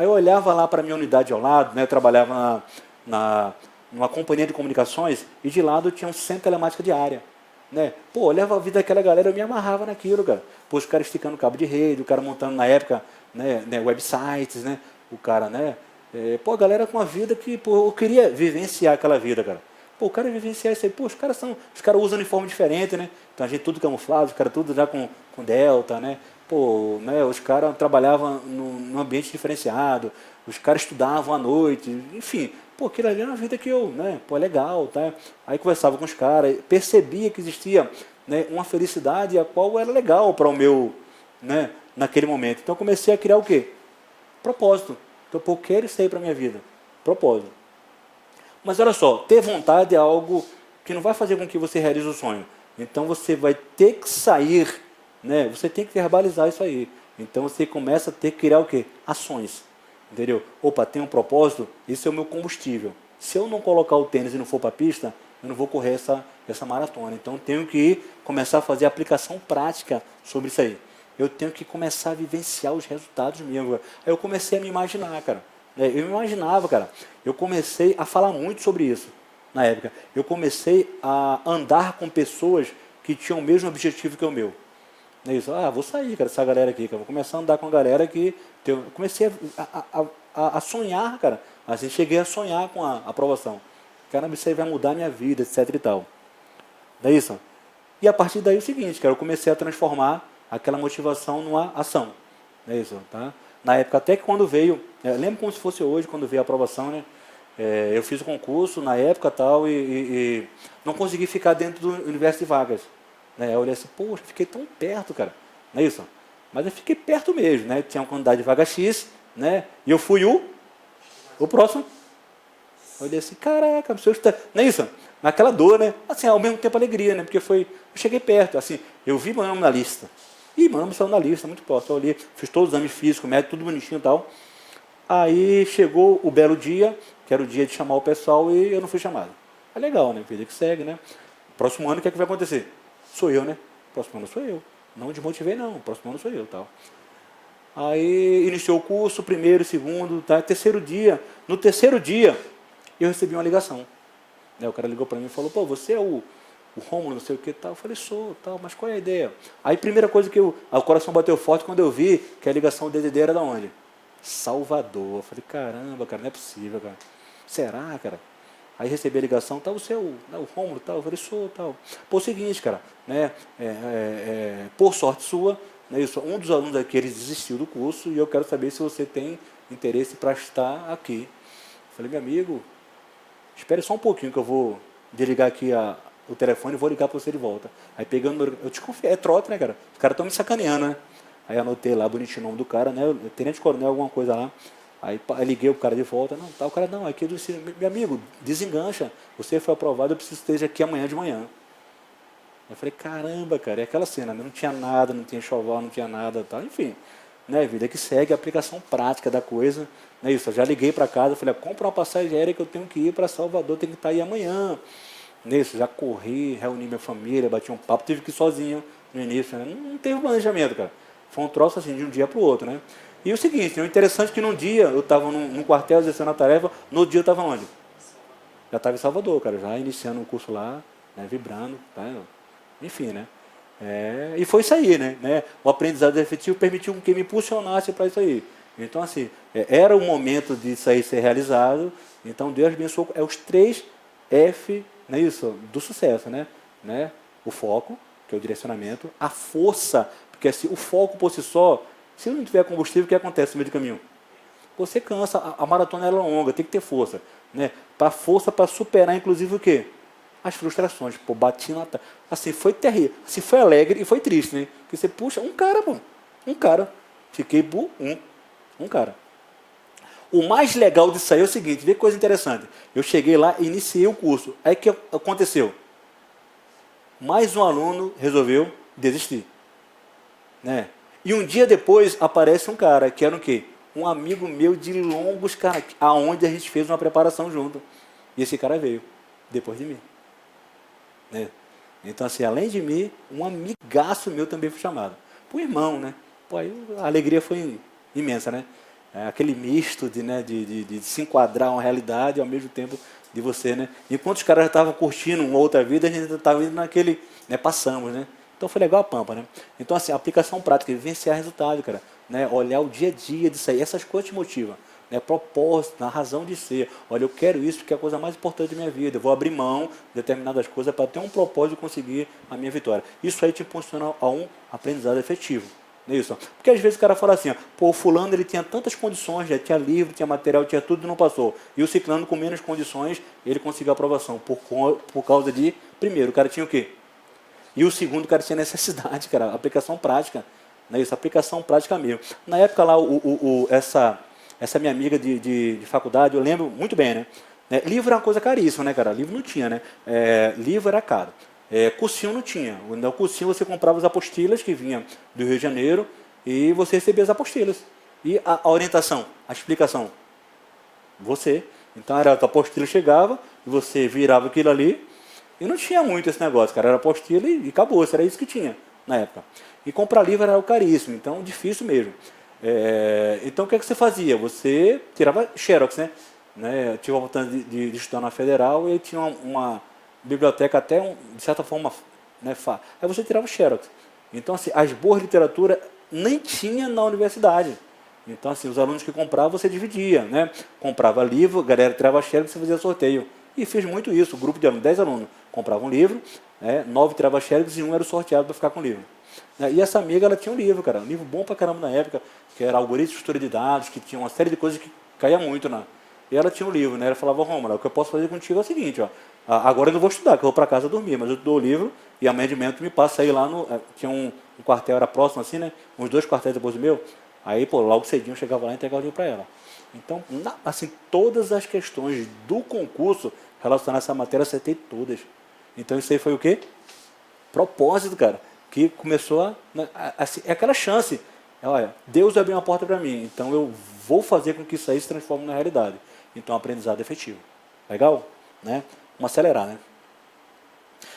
eu olhava lá para a minha unidade ao lado, né? Eu trabalhava numa companhia de comunicações e de lado tinha um centro telemática de área. né? Pô, olhava a vida daquela galera, eu me amarrava naquilo, cara. Pô, os caras esticando cabo de rede, o cara montando na época, né, websites, né? O cara, né? Pô, a galera com uma vida que, pô, eu queria vivenciar aquela vida, cara. Pô, o cara vivenciar isso aí, pô, os caras usam uniforme diferente, né? Então a gente tudo camuflado, os caras tudo já com delta, né? Pô, né, os caras trabalhavam num ambiente diferenciado, os caras estudavam à noite, enfim. Pô, aquilo ali era uma vida que eu, né, pô, é legal, tá? Aí conversava com os caras, percebia que existia, né, uma felicidade a qual era legal para o meu, né, naquele momento. Então eu comecei a criar o quê? Propósito. Então, pô, eu quero isso aí para a minha vida. Propósito. Mas olha só, ter vontade é algo que não vai fazer com que você realize o sonho. Então você vai ter que sair, né? Você tem que verbalizar isso aí. Então você começa a ter que criar o quê? Ações. Entendeu? Opa, tem um propósito, esse é o meu combustível. Se eu não colocar o tênis e não for para a pista, eu não vou correr essa maratona. Então eu tenho que começar a fazer aplicação prática sobre isso aí. Eu tenho que começar a vivenciar os resultados mesmo. Aí eu comecei a me imaginar, cara. Eu me imaginava, cara. Eu comecei a falar muito sobre isso na época. Eu comecei a andar com pessoas que tinham o mesmo objetivo que o meu. Não é isso? Ah, vou sair, cara, dessa galera aqui, cara. Vou começar a andar com a galera que... Eu comecei a sonhar, cara. Assim, cheguei a sonhar com a aprovação. Caramba, isso aí vai mudar a minha vida, etc e tal. Não é isso? E a partir daí é o seguinte, cara, eu comecei a transformar aquela motivação numa ação. Não é isso, tá? Na época, até que quando veio... lembro como se fosse hoje, quando veio a aprovação, né? Eu fiz o concurso na época tal e não consegui ficar dentro do universo de vagas. Eu olhei assim, poxa, fiquei tão perto, cara. Não é isso? Mas eu fiquei perto mesmo, né? Tinha uma quantidade de vaga X, né? E eu fui o próximo. Eu olhei assim, caraca, não é isso? Naquela dor, né? Assim, ao mesmo tempo alegria, né? Porque eu cheguei perto, assim, eu vi meu nome na lista. Ih, meu nome saiu na lista, muito próximo. Eu olhei, fiz todos os exames físicos, médico, tudo bonitinho e tal. Aí chegou o belo dia, que era o dia de chamar o pessoal, e eu não fui chamado. É legal, né? Vida que segue, né? Próximo ano, o que é que vai acontecer? Sou eu, né? Próximo ano sou eu. Não desmotivei, não. Próximo ano sou eu, tal. Aí iniciou o curso, primeiro, segundo, tá? Terceiro dia. No terceiro dia, eu recebi uma ligação. O cara ligou para mim e falou, pô, você é o Rômulo, não sei o que, tal. Eu falei, sou, tal, mas qual é a ideia? Aí, primeira coisa que o coração bateu forte quando eu vi que a ligação DDD era da onde? Salvador. Eu falei, caramba, cara, não é possível, cara. Será, cara? Aí recebi a ligação, tá, você é o Rômulo, tal. Eu falei, sou, tal. Pô, é o seguinte, cara, né, por sorte sua, né, um dos alunos aqui, ele desistiu do curso e eu quero saber se você tem interesse para estar aqui. Eu falei, meu amigo, espere só um pouquinho que eu vou desligar aqui o telefone e vou ligar para você de volta. Aí pegando, eu desconfiei, é trote, né, cara? Os caras estão me sacaneando, né? Aí anotei lá, bonitinho o nome do cara, né? Tenente Coronel, alguma coisa lá. Aí liguei o cara de volta, não, tá, o cara, não, aqui eu disse, meu amigo, desengancha, você foi aprovado, eu preciso que esteja aqui amanhã de manhã. Eu falei, caramba, cara, é aquela cena, né? Não tinha nada, não tinha enxoval, não tinha nada, tal, enfim. Né, vida que segue, a aplicação prática da coisa, né, isso, eu já liguei para casa, falei, compra uma passagem aérea que eu tenho que ir para Salvador, tenho que estar aí amanhã. Nisso, já corri, reuni minha família, bati um papo, tive que ir sozinho no início, né? Não teve planejamento, cara. Foi um troço assim, de um dia para o outro, né? E o seguinte, o interessante é que num dia eu estava num quartel exercendo a tarefa, no outro dia eu estava onde? Já estava em Salvador, cara, já iniciando um curso lá, né, vibrando, tá? Enfim, né? E foi isso aí, né? O aprendizado efetivo permitiu que me impulsionasse para isso aí. Então, assim, era o momento de isso aí ser realizado, então Deus abençoou, os 3 F, não é isso? Do sucesso, né? O foco, que é o direcionamento, a força, porque assim, o foco por si só, se não tiver combustível, o que acontece no meio do caminho? Você cansa, a maratona é longa, tem que ter força, né? Para força para superar, inclusive, o quê? As frustrações. Pô, bati na... Assim, foi terrível. Assim, foi alegre e foi triste, né? Porque você puxa, um cara, pô. Um cara. Fiquei por um cara. O mais legal disso aí é o seguinte, vê que coisa interessante. Eu cheguei lá e iniciei o curso. Aí o que aconteceu? Mais um aluno resolveu desistir. Né? E um dia depois aparece um cara, que era o quê? Um amigo meu de longos, cara, aonde a gente fez uma preparação junto. E esse cara veio, depois de mim. Né? Então, assim, além de mim, um amigaço meu também foi chamado. Por irmão, né? Pô, aí a alegria foi imensa, né? Aquele misto de se enquadrar uma realidade e ao mesmo tempo de você, né? Enquanto os caras já estavam curtindo uma outra vida, a gente estava indo naquele, né? Passamos, né? Então foi legal a Pampa, né? Então assim, aplicação prática, vivenciar resultado, cara, né? Olhar o dia a dia disso aí, essas coisas te motivam, né? Propósito, a razão de ser. Olha, eu quero isso porque é a coisa mais importante da minha vida. Eu vou abrir mão de determinadas coisas para ter um propósito e conseguir a minha vitória. Isso aí te impulsiona a um aprendizado efetivo. Não é isso? Porque às vezes o cara fala assim, ó, pô, o fulano ele tinha tantas condições, já tinha livro, tinha material, tinha tudo e não passou. E o ciclano com menos condições, ele conseguiu a aprovação. Por causa de, primeiro, o cara tinha o quê? E o segundo, o cara tinha necessidade, cara, aplicação prática. Não é isso? Aplicação prática mesmo. Na época lá, essa minha amiga de faculdade, eu lembro muito bem, né? Livro era uma coisa caríssima, né, cara? Livro não tinha, né? Livro era caro. Cursinho não tinha. No cursinho você comprava as apostilas que vinham do Rio de Janeiro e você recebia as apostilas. E a orientação, a explicação, você. Então era a apostila chegava e você virava aquilo ali e não tinha muito esse negócio, cara. Era apostila e acabou, era isso que tinha na época. E comprar livro era algo caríssimo, então difícil mesmo. Então o que você fazia? Você tirava xerox, né? Eu tive a oportunidade de estudar na Federal e tinha uma biblioteca até, de certa forma, né, aí você tirava o xerox. Então, assim, as boas literaturas nem tinha na universidade. Então, assim, os alunos que compravam, você dividia, né? Comprava livro, a galera tirava xerox e você fazia sorteio. E fiz muito isso, grupo de alunos, 10 alunos compravam um livro, 9 tirava xerox e um era o sorteado para ficar com o livro. E essa amiga, ela tinha um livro, cara, um livro bom pra caramba na época, que era algoritmo de estrutura de dados, que tinha uma série de coisas que caía muito na... E ela tinha um livro, né? Ela falava, Rômulo, o que eu posso fazer contigo é o seguinte, ó, agora eu não vou estudar, que eu vou para casa dormir, mas eu te dou o livro e amanhã de manhã tu me passa aí lá no... Tinha um quartel, era próximo assim, né? Uns 2 quartéis depois do meu. Aí, pô, logo cedinho eu chegava lá e entregava o livro para ela. Então, assim, todas as questões do concurso relacionadas a essa matéria, eu acertei todas. Então, isso aí foi o quê? Propósito, cara, que começou assim, é aquela chance. Olha, Deus abriu uma porta para mim, então eu vou fazer com que isso aí se transforme na realidade. Então, aprendizado efetivo. Legal? Né? Vamos acelerar, né?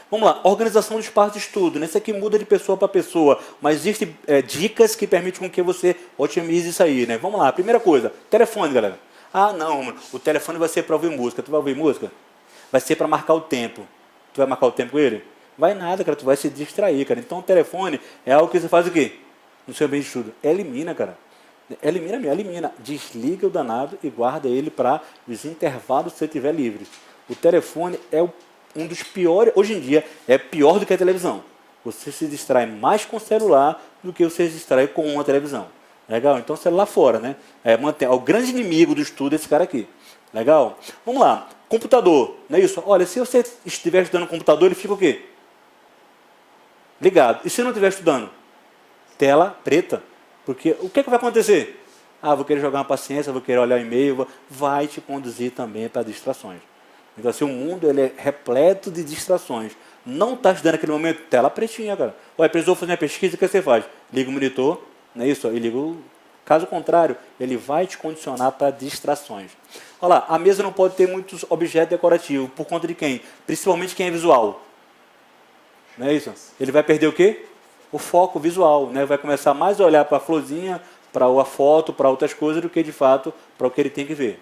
Vamos lá, organização do espaço de estudo. Nesse aqui muda de pessoa para pessoa, mas existem dicas que permitem com que você otimize isso aí, né? Vamos lá, primeira coisa, telefone, galera. Ah, não, o telefone vai ser para ouvir música. Tu vai ouvir música? Vai ser para marcar o tempo. Tu vai marcar o tempo com ele? Vai nada, cara, tu vai se distrair, cara. Então o telefone é algo que você faz o quê? No seu ambiente de estudo. Elimina, cara. Elimina. Desliga o danado e guarda ele para os intervalos que você tiver livre. O telefone é um dos piores, hoje em dia, é pior do que a televisão. Você se distrai mais com o celular do que você se distrai com uma televisão. Legal? Então, celular fora, né? É o grande inimigo do estudo esse cara aqui. Legal? Vamos lá. Computador, não é isso? Olha, se você estiver estudando computador, ele fica o quê? Ligado. E se não estiver estudando? Tela preta. Porque o que vai acontecer? Vou querer jogar uma paciência, vou querer olhar o e-mail, vai te conduzir também para distrações. Então, assim, o mundo ele é repleto de distrações. Não está estudando naquele momento, tela pretinha, cara. Olha, precisou fazer uma pesquisa, o que você faz? Liga o monitor, não é isso? E liga o... Caso contrário, ele vai te condicionar para distrações. Olha lá, a mesa não pode ter muitos objetos decorativos. Por conta de quem? Principalmente quem é visual. Não é isso? Ele vai perder o quê? O foco visual, né? Vai começar mais a olhar para a florzinha, para a foto, para outras coisas, do que de fato para o que ele tem que ver.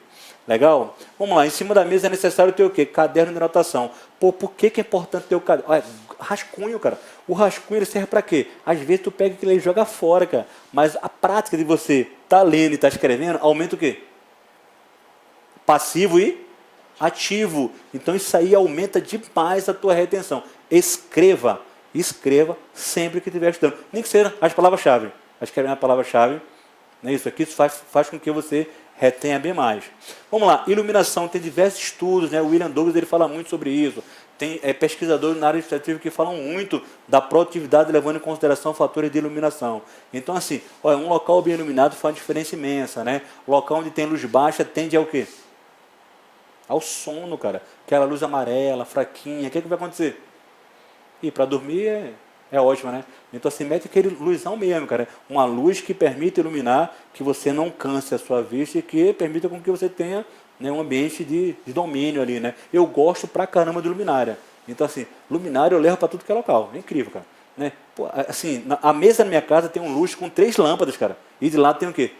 Legal? Vamos lá, em cima da mesa é necessário ter o quê? Caderno de anotação. Pô, por que é importante ter o caderno? Olha, rascunho, cara. O rascunho ele serve para quê? Às vezes tu pega aquilo e joga fora, cara. Mas a prática de você estar lendo e estar escrevendo aumenta o quê? Passivo e ativo. Então isso aí aumenta demais a tua retenção. Escreva sempre que estiver estudando. Nem que seja as palavras-chave. Escrever a palavra-chave, não é isso? Aqui isso faz com que você retenha bem mais. Vamos lá, iluminação, tem diversos estudos, né? O William Douglas ele fala muito sobre isso. Tem pesquisadores na área administrativa que falam muito da produtividade, levando em consideração fatores de iluminação. Então, assim, olha, um local bem iluminado faz uma diferença imensa, né? O local onde tem luz baixa tende ao quê? Ao sono, cara. Aquela luz amarela, fraquinha, o que vai acontecer? E para dormir é ótimo, né? Então, assim, mete aquele luzão mesmo, cara. Uma luz que permita iluminar, que você não canse a sua vista e que permita com que você tenha, né, um ambiente de domínio ali, né? Eu gosto pra caramba de luminária. Então, assim, luminária eu levo para tudo que é local. É incrível, cara. Né? Pô, assim, a mesa da minha casa tem um luxo com 3 lâmpadas, cara. E de lado tem o quê?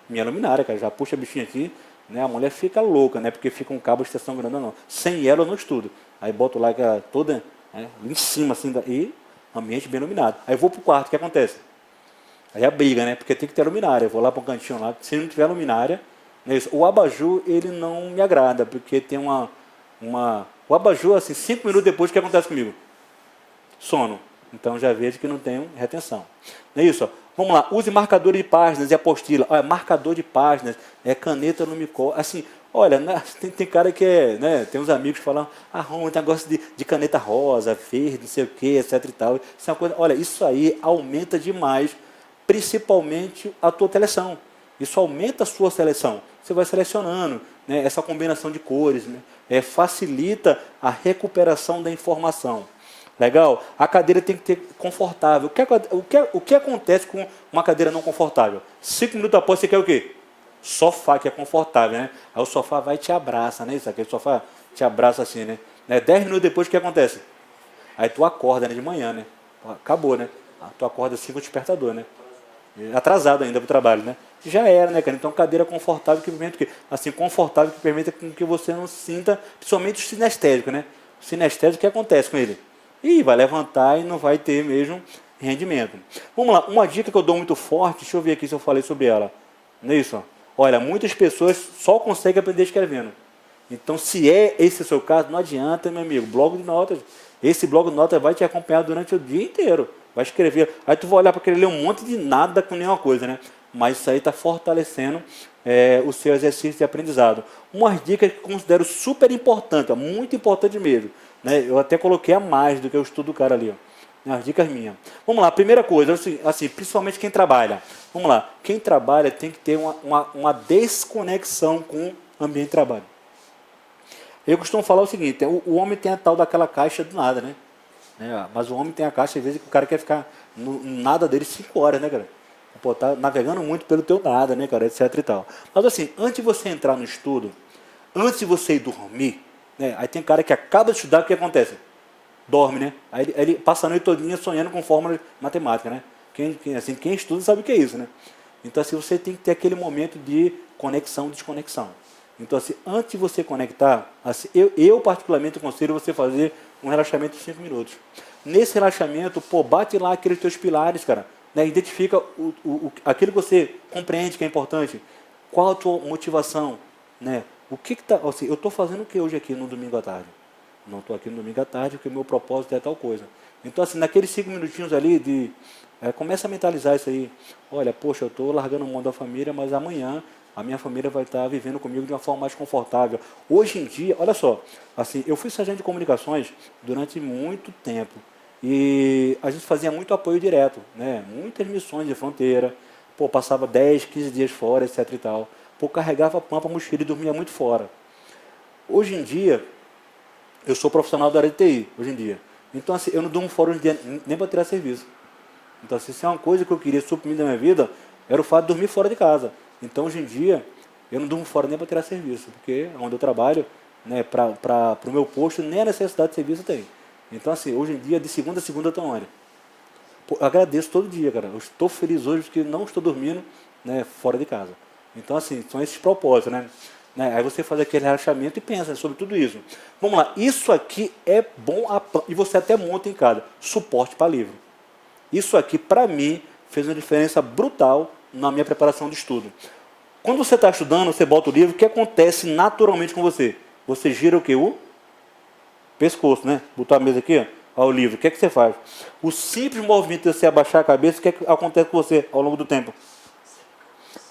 Minha luminária, cara. Já puxa a bichinha aqui. né? A mulher fica louca, né? Porque fica um cabo de extensão grande, não. Sem ela eu não estudo. Aí boto lá toda, né, em cima, assim, e ambiente bem iluminado. Aí eu vou pro quarto, o que acontece? Aí a briga, né? Porque tem que ter luminária. Eu vou lá para um cantinho lá, se não tiver luminária, né, isso. O abajur, ele não me agrada, porque tem o abajur, assim, 5 minutos depois, o que acontece comigo? Sono. Então já vejo que não tenho retenção. Não é isso? Ó. Vamos lá, use marcador de páginas e apostila. Olha, marcador de páginas, caneta no micó. Assim, olha, né, tem cara que né, tem uns amigos que falam, Ron, tem negócio de caneta rosa, verde, não sei o que, etc e tal. Isso é uma coisa, olha, isso aí aumenta demais, principalmente a tua seleção. Isso aumenta a sua seleção. Você vai selecionando, né, essa combinação de cores, né, facilita a recuperação da informação. Legal? A cadeira tem que ter confortável. O que acontece com uma cadeira não confortável? 5 minutos após você quer o quê? Sofá, que é confortável, né? Aí o sofá vai e te abraça, né? Isso aqui, o sofá te abraça assim, né? 10 minutos depois, o que acontece? Aí tu acorda, né, de manhã, né? Acabou, né? Tu acorda assim com o despertador, né? Atrasado ainda para o trabalho, né? Já era, né, cara? Então, cadeira confortável que permite o quê? Assim, confortável que permite que você não sinta, principalmente o sinestésico, né? O sinestésico, o que acontece com ele? E vai levantar e não vai ter mesmo rendimento. Vamos lá, uma dica que eu dou muito forte, deixa eu ver aqui se eu falei sobre ela. Não é isso? Ó. Olha, muitas pessoas só conseguem aprender escrevendo. Então, se esse o seu caso, não adianta, meu amigo, bloco de notas. Esse bloco de notas vai te acompanhar durante o dia inteiro. Vai escrever. Aí tu vai olhar para querer ler um monte de nada com nenhuma coisa, né? Mas isso aí está fortalecendo o seu exercício de aprendizado. Umas dicas que eu considero super importantes, muito importante mesmo. Né? Eu até coloquei a mais do que o estudo do cara ali. Ó. As dicas minhas. Vamos lá, primeira coisa, assim, principalmente quem trabalha. Vamos lá, quem trabalha tem que ter uma desconexão com o ambiente de trabalho. Eu costumo falar o seguinte, o homem tem a tal daquela caixa do nada, né? Mas o homem tem a caixa, às vezes, que o cara quer ficar no nada dele 5 horas, né, cara? Pô, tá navegando muito pelo teu nada, né, cara, etc e tal. Mas assim, antes de você entrar no estudo, antes de você ir dormir, né, aí tem cara que acaba de estudar, o que acontece? Dorme, né? Aí ele passa a noite todinha sonhando com fórmula matemática, né? Quem estuda sabe o que é isso, né? Então, assim, você tem que ter aquele momento de conexão, desconexão. Então, assim, antes de você conectar, assim, eu particularmente aconselho você fazer um relaxamento de 5 minutos. Nesse relaxamento, pô, bate lá aqueles teus pilares, cara. Né? Identifica aquilo que você compreende que é importante. Qual a tua motivação? Né? O que tá, assim, eu estou fazendo o que hoje aqui no domingo à tarde? Não estou aqui no domingo à tarde porque o meu propósito é tal coisa. Então, assim, naqueles 5 minutinhos ali, começa a mentalizar isso aí. Olha, poxa, eu estou largando o mundo da família, mas amanhã a minha família vai estar vivendo comigo de uma forma mais confortável. Hoje em dia, olha só, assim, eu fui sargento de comunicações durante muito tempo. E a gente fazia muito apoio direto, né? Muitas missões de fronteira. Pô, passava 10, 15 dias fora, etc e tal. Pô, carregava pampa, mochila e dormia muito fora. Hoje em dia, eu sou profissional da área de TI, hoje em dia. Então, assim, eu não durmo fora hoje em dia nem para tirar serviço. Então, assim, se é uma coisa que eu queria suprimir da minha vida, era o fato de dormir fora de casa. Então, hoje em dia, eu não durmo fora nem para tirar serviço, porque onde eu trabalho, né, para o meu posto, nem a necessidade de serviço tem. Então, assim, hoje em dia, de segunda a segunda, eu estou onde? Eu agradeço todo dia, cara. Eu estou feliz hoje porque não estou dormindo, né, fora de casa. Então, assim, são esses propósitos, né? Aí você faz aquele relaxamento e pensa sobre tudo isso. Vamos lá, isso aqui é bom, e você até monta em casa, suporte para livro. Isso aqui, para mim, fez uma diferença brutal na minha preparação de estudo. Quando você está estudando, você bota o livro, o que acontece naturalmente com você? Você gira o quê? O pescoço, né? Botar a mesa aqui, ó, o livro. O que é que você faz? O simples movimento de você abaixar a cabeça, o que é que acontece com você ao longo do tempo?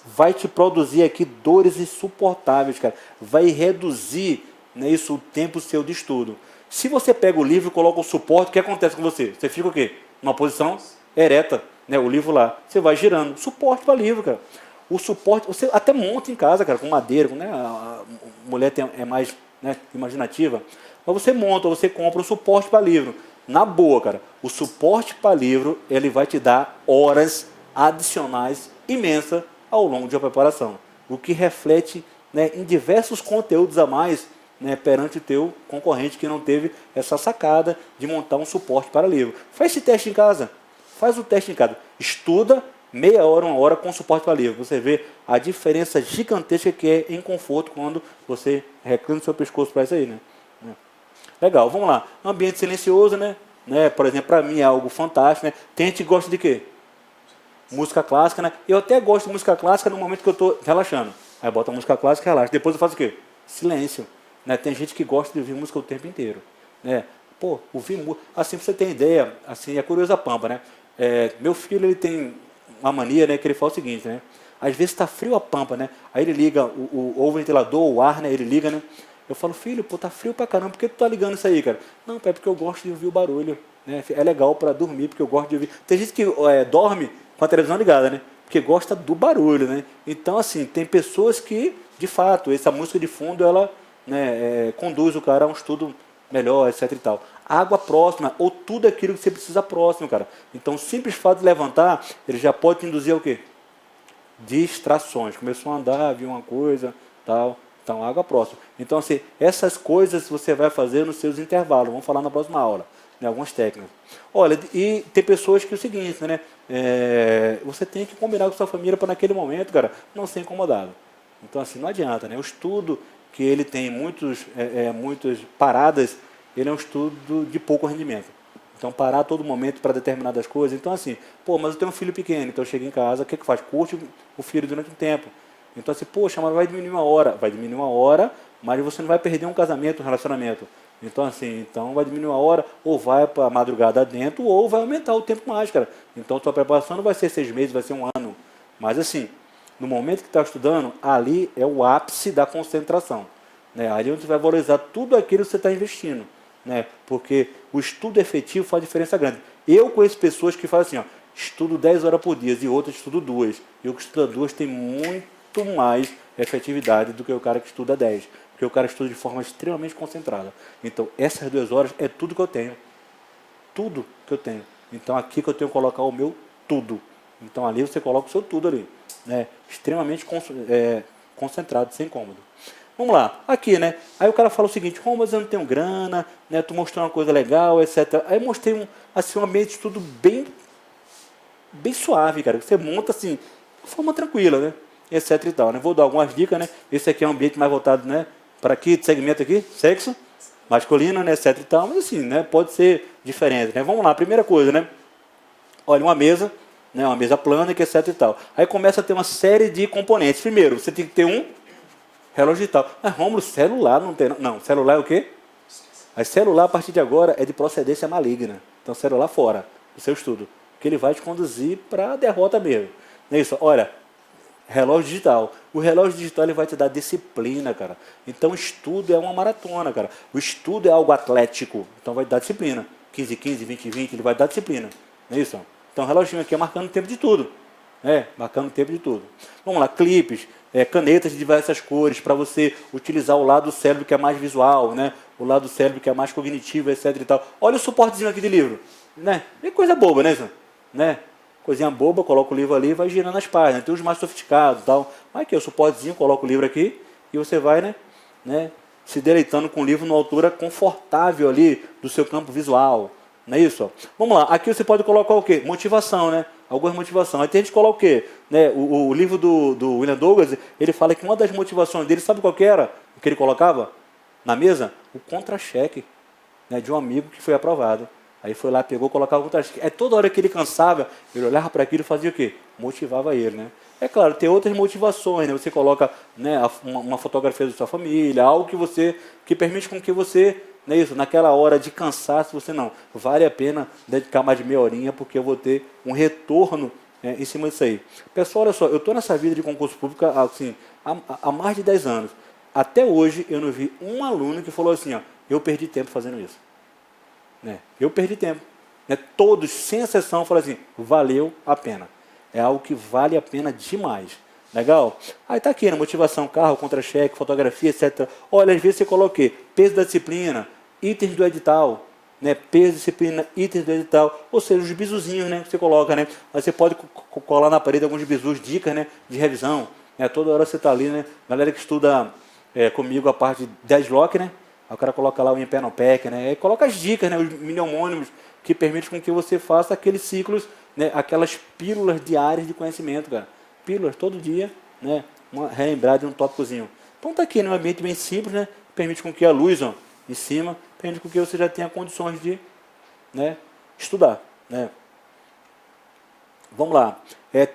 Vai te produzir aqui dores insuportáveis, cara. Vai reduzir, né, isso, o tempo seu de estudo. Se você pega o livro e coloca o suporte, o que acontece com você? Você fica o quê? Numa posição ereta, né, o livro lá. Você vai girando. Suporte para livro, cara. O suporte, você até monta em casa, cara, com madeira, né, a mulher é mais, né, imaginativa. Mas você monta, você compra um suporte para livro. Na boa, cara, o suporte para livro, ele vai te dar horas adicionais imensas ao longo de uma preparação, o que reflete, né, em diversos conteúdos a mais, né, perante o teu concorrente que não teve essa sacada de montar um suporte para livro. Faz esse teste em casa, faz o teste em casa, estuda meia hora, uma hora com suporte para livro. Você vê a diferença gigantesca que é em conforto quando você reclina o seu pescoço para isso aí, né? Legal, vamos lá. Ambiente silencioso, né? Por exemplo, para mim é algo fantástico, né? Tem gente que gosta de quê? Música clássica, né? Eu até gosto de música clássica no momento que eu estou relaxando. Aí bota a música clássica e relaxa. Depois eu faço o quê? Silêncio. Né? Tem gente que gosta de ouvir música o tempo inteiro. Né? Pô, ouvir música... Assim, pra você ter ideia, assim, é curiosa a pampa, né? Meu filho, ele tem uma mania, né? Que ele fala o seguinte, né? Às vezes está frio a pampa, né? Aí ele liga o ventilador, o ar, né? Ele liga, né? Eu falo, filho, pô, tá frio pra caramba, por que tu tá ligando isso aí, cara? Não, pai, é porque eu gosto de ouvir o barulho. Né? É legal para dormir, porque eu gosto de ouvir. Tem gente que dorme com a televisão ligada, né? Porque gosta do barulho, né? Então, assim, tem pessoas que, de fato, essa música de fundo, ela, né, conduz o cara a um estudo melhor, etc e tal. Água próxima, ou tudo aquilo que você precisa próximo, cara. Então, o simples fato de levantar, ele já pode te induzir ao quê? Distrações. Começou a andar, viu uma coisa, tal. Então, água próxima. Então, assim, essas coisas você vai fazer nos seus intervalos. Vamos falar na próxima aula. Né, algumas técnicas. Olha, e tem pessoas que é o seguinte, né? Você tem que combinar com sua família para naquele momento, cara, não ser incomodado. Então, assim, não adianta, né? O estudo que ele tem muitas paradas, ele é um estudo de pouco rendimento. Então, parar a todo momento para determinadas coisas. Então, assim, pô, mas eu tenho um filho pequeno, então eu chego em casa, o que faz? Curte o filho durante um tempo. Então, assim, poxa, mas vai diminuir uma hora. Vai diminuir uma hora, mas você não vai perder um casamento, um relacionamento. Então, assim, vai diminuir uma hora, ou vai para a madrugada dentro, ou vai aumentar o tempo mais, cara. Então, sua preparação não vai ser 6 meses, vai ser um ano. Mas, assim, no momento que está estudando, ali é o ápice da concentração. Né? Ali é onde você vai valorizar tudo aquilo que você está investindo. Né? Porque o estudo efetivo faz diferença grande. Eu conheço pessoas que falam assim, ó, estudo 10 horas por dia, e outras estudo 2. E o que estuda 2 tem muito mais efetividade do que o cara que estuda 10. Porque o cara estuda de forma extremamente concentrada. Então, essas 2 horas é tudo que eu tenho. Tudo que eu tenho. Então, aqui que eu tenho que colocar o meu tudo. Então, ali você coloca o seu tudo ali. Né? Extremamente concentrado, sem cômodo. Vamos lá. Aqui, né? Aí o cara fala o seguinte, mas eu não tenho grana, né? Tu mostrou uma coisa legal, etc. Aí eu mostrei um ambiente de estudo bem suave, cara. Você monta assim, de forma tranquila, né? Etc e tal, né? Vou dar algumas dicas, né? Esse aqui é um ambiente mais voltado, né? Para aqui, segmento aqui, sexo, masculino, né? Etc e tal, mas assim, né? Pode ser diferente, né? Vamos lá, primeira coisa, né? Olha, uma mesa, né? Uma mesa plana, que etc e tal. Aí começa a ter uma série de componentes. Primeiro, você tem que ter um relógio digital. Mas, Rômulo, celular não tem... Não, celular é o quê? Aí celular, a partir de agora, é de procedência maligna. Então, celular fora do seu estudo. Porque ele vai te conduzir para a derrota mesmo. Não é isso? Olha, relógio digital. O relógio digital ele vai te dar disciplina, cara. Então, estudo é uma maratona, cara. O estudo é algo atlético. Então, vai te dar disciplina. 15, 15, 20, 20, ele vai te dar disciplina. Não é isso? Então, o reloginho aqui é marcando o tempo de tudo. Marcando o tempo de tudo. Vamos lá, clipes, canetas de diversas cores, para você utilizar o lado do cérebro que é mais visual, né? O lado do cérebro que é mais cognitivo, etc e tal. Olha o suportezinho aqui de livro. Né? É coisa boba, né, isso? Né? Coisinha boba, coloca o livro ali e vai girando as páginas. Tem os mais sofisticados e tal. Mas aqui, o suportezinho, coloca o livro aqui e você vai, né, se deleitando com o livro numa altura confortável ali do seu campo visual. Não é isso? Vamos lá, aqui você pode colocar o quê? Motivação, né? Algumas motivações. Aí tem gente que coloca o quê? Né? O livro do William Douglas, ele fala que uma das motivações dele, sabe qual que era? O que ele colocava na mesa? O contra-cheque, né, de um amigo que foi aprovado. Aí foi lá, pegou, colocava o contra-cheque. É toda hora que ele cansava, ele olhava para aquilo e fazia o quê? Motivava ele, né? É claro, tem outras motivações, né? Você coloca, né, uma fotografia da sua família, algo que permite com que você, não é isso, naquela hora de cansaço, você não, vale a pena dedicar mais de meia horinha, porque eu vou ter um retorno em cima disso aí. Pessoal, olha só, eu estou nessa vida de concurso público assim, há mais de 10 anos. Até hoje eu não vi um aluno que falou assim, ó, eu perdi tempo fazendo isso. Né? Eu perdi tempo. Né? Todos, sem exceção, falaram assim, valeu a pena. É algo que vale a pena demais. Legal? Aí está aqui, né? Motivação, carro, contra-cheque, fotografia, etc. Olha, às vezes você coloca o quê? Peso da disciplina, itens do edital, né? Peso, disciplina, itens do edital, ou seja, os bizuzinhos, né? Que você coloca, né? Aí você pode colar na parede alguns bizus, dicas, né? De revisão. Né? Toda hora você está ali, né? Galera que estuda comigo a parte de 10 lock, né? Aí o cara coloca lá o em pé no pack, né? Aí coloca as dicas, né? Os mnemônimos que permitem com que você faça aqueles ciclos, né, aquelas pílulas diárias de conhecimento, cara. Pílulas todo dia, né, relembrar de um tópicozinho. Então está aqui, num ambiente bem simples, né, permite com que a luz, ó, em cima, permite com que você já tenha condições de, né, estudar, né. Vamos lá.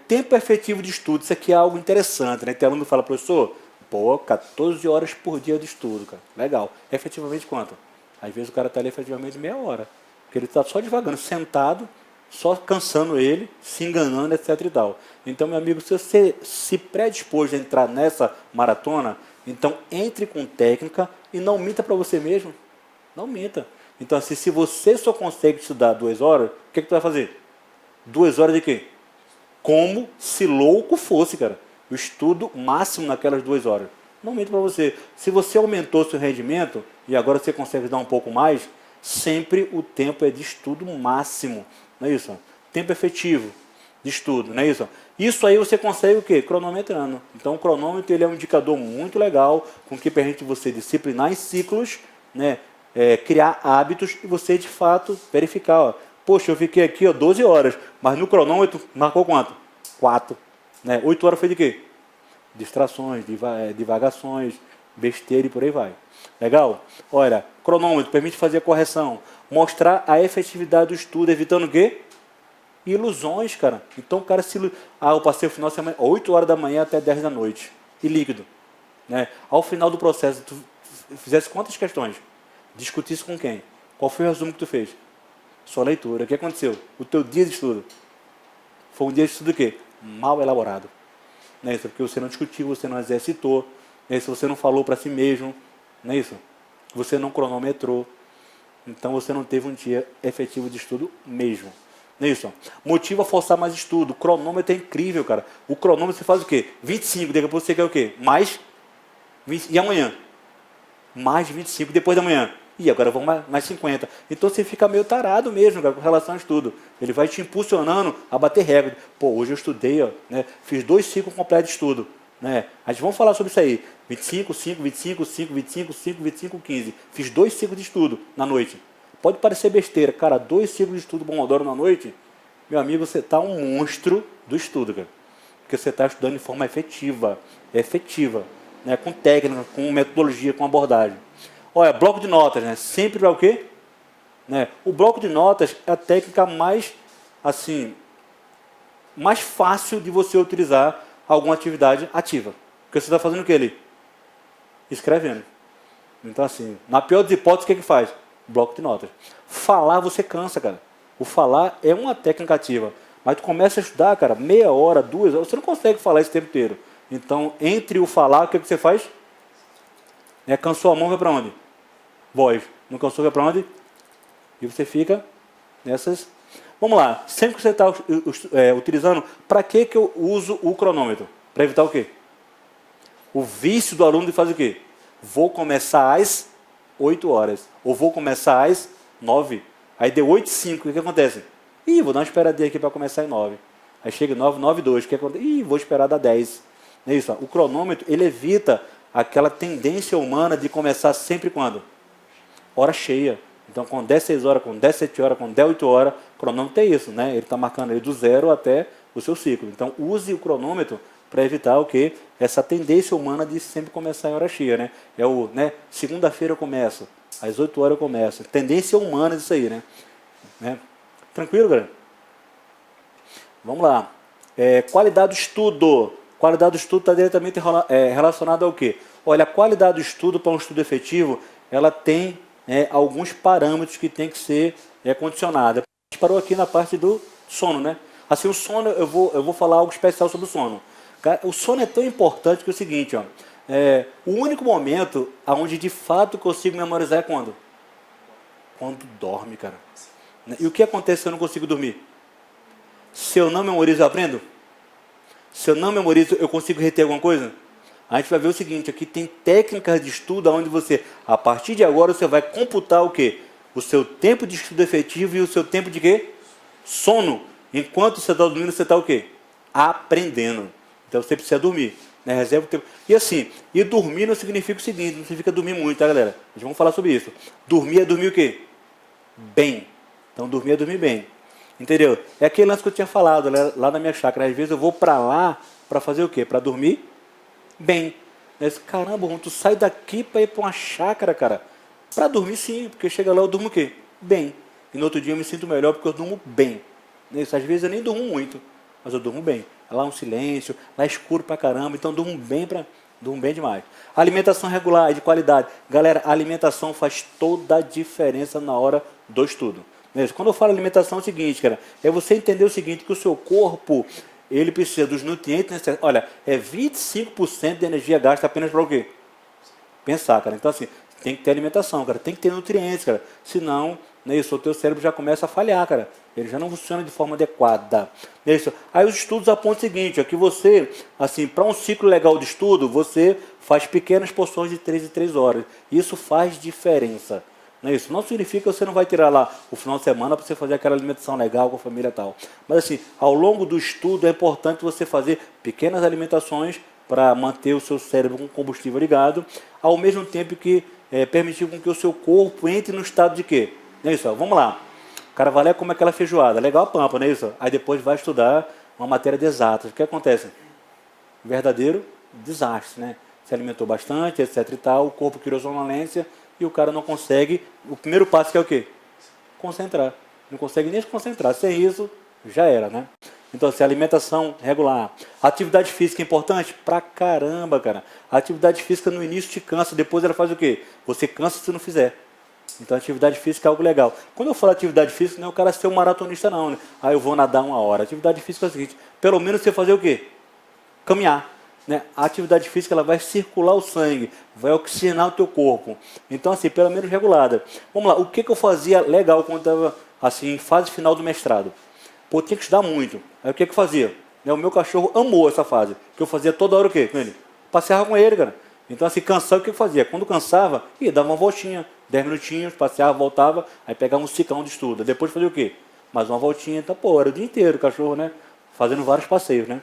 Tempo efetivo de estudo. Isso aqui é algo interessante, né? Tem aluno que fala, professor, pô, 14 horas por dia de estudo, cara. Legal. Efetivamente quanto? Às vezes o cara está ali efetivamente meia hora. Porque ele está só devagando, sentado, só cansando ele, se enganando, etc e tal. Então, meu amigo, se você se predispôs a entrar nessa maratona, então entre com técnica e não minta para você mesmo. Não minta. Então, assim, se você só consegue estudar 2 horas, o que tu vai fazer? 2 horas de quê? Como se louco fosse, cara. O estudo máximo naquelas 2 horas. Não minto para você. Se você aumentou seu rendimento e agora você consegue dar um pouco mais, sempre o tempo é de estudo máximo. Não é isso? Tempo efetivo de estudo, não é isso? Isso aí você consegue o quê? Cronometrando. Então o cronômetro ele é um indicador muito legal com que permite você disciplinar em ciclos, né? Criar hábitos e você de fato verificar, ó, poxa, eu fiquei aqui 12 horas, mas no cronômetro marcou quanto? 4. Né? 8 horas foi de quê? Distrações, divagações, besteira e por aí vai. Legal? Olha, cronômetro permite fazer a correção, mostrar a efetividade do estudo, evitando o quê? Ilusões, cara. Então o cara se... eu passei o final de semana, 8 horas da manhã até 10 da noite, e líquido. Né? Ao final do processo, tu fizesse quantas questões? Discutisse com quem? Qual foi o resumo que tu fez? Sua leitura. O que aconteceu? O teu dia de estudo foi um dia de estudo o quê? Mal elaborado. Não é isso? Porque você não discutiu, você não exercitou, não é isso? Você não falou para si mesmo, não é isso? Você não cronometrou. Então você não teve um dia efetivo de estudo mesmo. Não é isso? Motiva a forçar mais estudo. O cronômetro é incrível, cara. O cronômetro você faz o quê? 25, daqui a pouco você quer o quê? Mais 20, e amanhã? Mais 25, depois da manhã. E agora vão mais 50. Então você fica meio tarado mesmo, cara, com relação ao estudo. Ele vai te impulsionando a bater recorde. Pô, hoje eu estudei, ó, né, fiz 2 ciclos completos de estudo. Né? A gente vamos falar sobre isso aí. 25, 5, 25, 5, 25, 5, 25, 15. Fiz 2 ciclos de estudo na noite. Pode parecer besteira. Cara, 2 ciclos de estudo Pomodoro na noite, meu amigo, você está um monstro do estudo, cara. Porque você está estudando de forma efetiva. Né? Com técnica, com metodologia, com abordagem. Olha, bloco de notas, né? Sempre para o quê? Né? O bloco de notas é a técnica mais, assim, mais fácil de você utilizar alguma atividade ativa. Porque você está fazendo o que ali? Escrevendo. Então, assim, na pior das hipóteses, o que faz? Bloco de notas. Falar, você cansa, cara. O falar é uma técnica ativa. Mas tu começa a estudar, cara, meia hora, 2 horas, você não consegue falar esse tempo inteiro. Então, entre o falar, o que você faz? Cansou a mão, vai para onde? Voz. Não cansou, vai para onde? E você fica nessas... Vamos lá. Sempre que você está utilizando, para que eu uso o cronômetro? Para evitar o quê? O vício do aluno de fazer o quê? Vou começar às 8 horas. Ou vou começar às 9. Aí deu 8h05. O que acontece? Ih, vou dar uma esperadinha aqui para começar às 9. Aí chega 9, 9h02. O que acontece? Ih, vou esperar dar 10. Não é isso? O cronômetro, ele evita aquela tendência humana de começar sempre quando? Hora cheia. Então, quando der 6 horas, quando der 7 horas, quando der 8 horas, o cronômetro é isso, né? Ele está marcando aí do 0 até o seu ciclo. Então, use o cronômetro para evitar o quê? Essa tendência humana de sempre começar em hora cheia, né? Segunda-feira eu começo, às 8 horas eu começo. Tendência humana disso aí, né? Tranquilo, galera? Vamos lá. Qualidade do estudo. Qualidade do estudo está diretamente relacionada ao quê? Olha, a qualidade do estudo para um estudo efetivo, ela tem alguns parâmetros que tem que ser condicionados. A gente parou aqui na parte do sono, né? Assim, o sono, eu vou falar algo especial sobre o sono. O sono é tão importante que é o seguinte, ó, o único momento onde de fato eu consigo memorizar é quando? Quando dorme, cara. E o que acontece se eu não consigo dormir? Se eu não memorizo, eu aprendo? Se eu não memorizo, eu consigo reter alguma coisa? A gente vai ver o seguinte, aqui tem técnicas de estudo onde você, a partir de agora, você vai computar o quê? O seu tempo de estudo efetivo e o seu tempo de quê? Sono. Enquanto você está dormindo, você está o quê? Aprendendo. Então você precisa dormir. Né? Reserva o tempo. E assim, dormir não significa o seguinte, não significa dormir muito, tá, galera? Nós vamos falar sobre isso. Dormir é dormir o quê? Bem. Então dormir é dormir bem. Entendeu? É aquele lance que eu tinha falado lá na minha chácara. Às vezes eu vou para lá para fazer o quê? Para dormir bem. Eu disse, caramba, tu sai daqui para ir para uma chácara, cara. Para dormir sim, porque chega lá eu durmo o quê? Bem. E no outro dia eu me sinto melhor porque eu durmo bem. Isso, às vezes eu nem durmo muito, mas eu durmo bem. Lá um silêncio, lá é escuro pra caramba, então durmo bem demais. Alimentação regular e de qualidade. Galera, a alimentação faz toda a diferença na hora do estudo. Quando eu falo alimentação é o seguinte, cara, é você entender o seguinte, que o seu corpo, ele precisa dos nutrientes necessários. Olha, é 25% de energia gasta apenas para o quê? Pensar, cara. Então, assim, tem que ter alimentação, cara. Tem que ter nutrientes, cara. Senão, o teu cérebro já começa a falhar, cara. Ele já não funciona de forma adequada. Aí os estudos apontam o seguinte, que você, assim, para um ciclo legal de estudo, você faz pequenas porções de 3 em 3 horas. Isso faz diferença. Não significa que você não vai tirar lá o final de semana para você fazer aquela alimentação legal com a família e tal. Mas assim, ao longo do estudo é importante você fazer pequenas alimentações para manter o seu cérebro com combustível ligado, ao mesmo tempo que permitir com que o seu corpo entre no estado de quê? Vamos lá. Carvalho como aquela feijoada, legal a pampa, não é isso? Aí depois vai estudar uma matéria de exatas. O que acontece? Verdadeiro desastre, né? Se alimentou bastante, etc e tal, o corpo criou sonolência e o cara não consegue. O primeiro passo que é o quê? Concentrar. Não consegue nem se concentrar. Sem isso, já era, né? Então, assim, alimentação regular. Atividade física é importante? Pra caramba, cara. A atividade física no início te cansa, depois ela faz o quê? Você cansa se não fizer. Então, atividade física é algo legal. Quando eu falo atividade física, não é o cara ser um maratonista, não, né? Eu vou nadar 1 hora. Atividade física é o seguinte, pelo menos você fazer o quê? Caminhar. Né? A atividade física ela vai circular o sangue, vai oxigenar o teu corpo. Então, assim, pelo menos regulada. Vamos lá, o que eu fazia legal quando estava assim, em fase final do mestrado? Pô, eu tinha que estudar muito. Aí o que eu fazia? O meu cachorro amou essa fase. Que eu fazia toda hora o quê com ele? Passeava com ele, cara. Então, assim, cansava, o que eu fazia? Quando cansava, dava uma voltinha, 10 minutinhos, passeava, voltava, aí pegava um ciclão de estudo. Depois fazia o quê? Mais uma voltinha, então, pô, era o dia inteiro o cachorro, né? Fazendo vários passeios, né?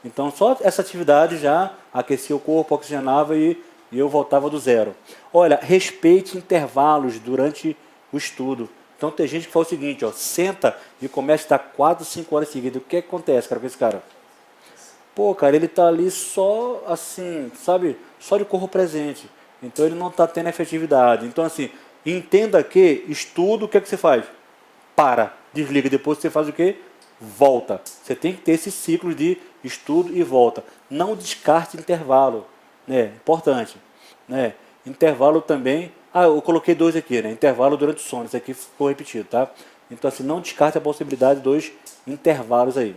Então, só essa atividade já aquecia o corpo, oxigenava e eu voltava do zero. Olha, respeite intervalos durante o estudo. Então, tem gente que fala o seguinte, senta e começa a estar 4, 5 horas seguidas. O que acontece, cara, com esse cara? Pô, cara, ele está ali só, assim, sabe, só de corpo presente. Então, ele não está tendo efetividade. Então, assim, entenda que estudo, o que é que você faz? Para, desliga. Depois você faz o quê? Volta. Você tem que ter esse ciclo de estudo e volta. Não descarte intervalo. Né? Importante. Né? Intervalo também. Eu coloquei 2 aqui, né? Intervalo durante o sono. Isso aqui ficou repetido, tá? Então, assim, não descarte a possibilidade de 2 intervalos aí.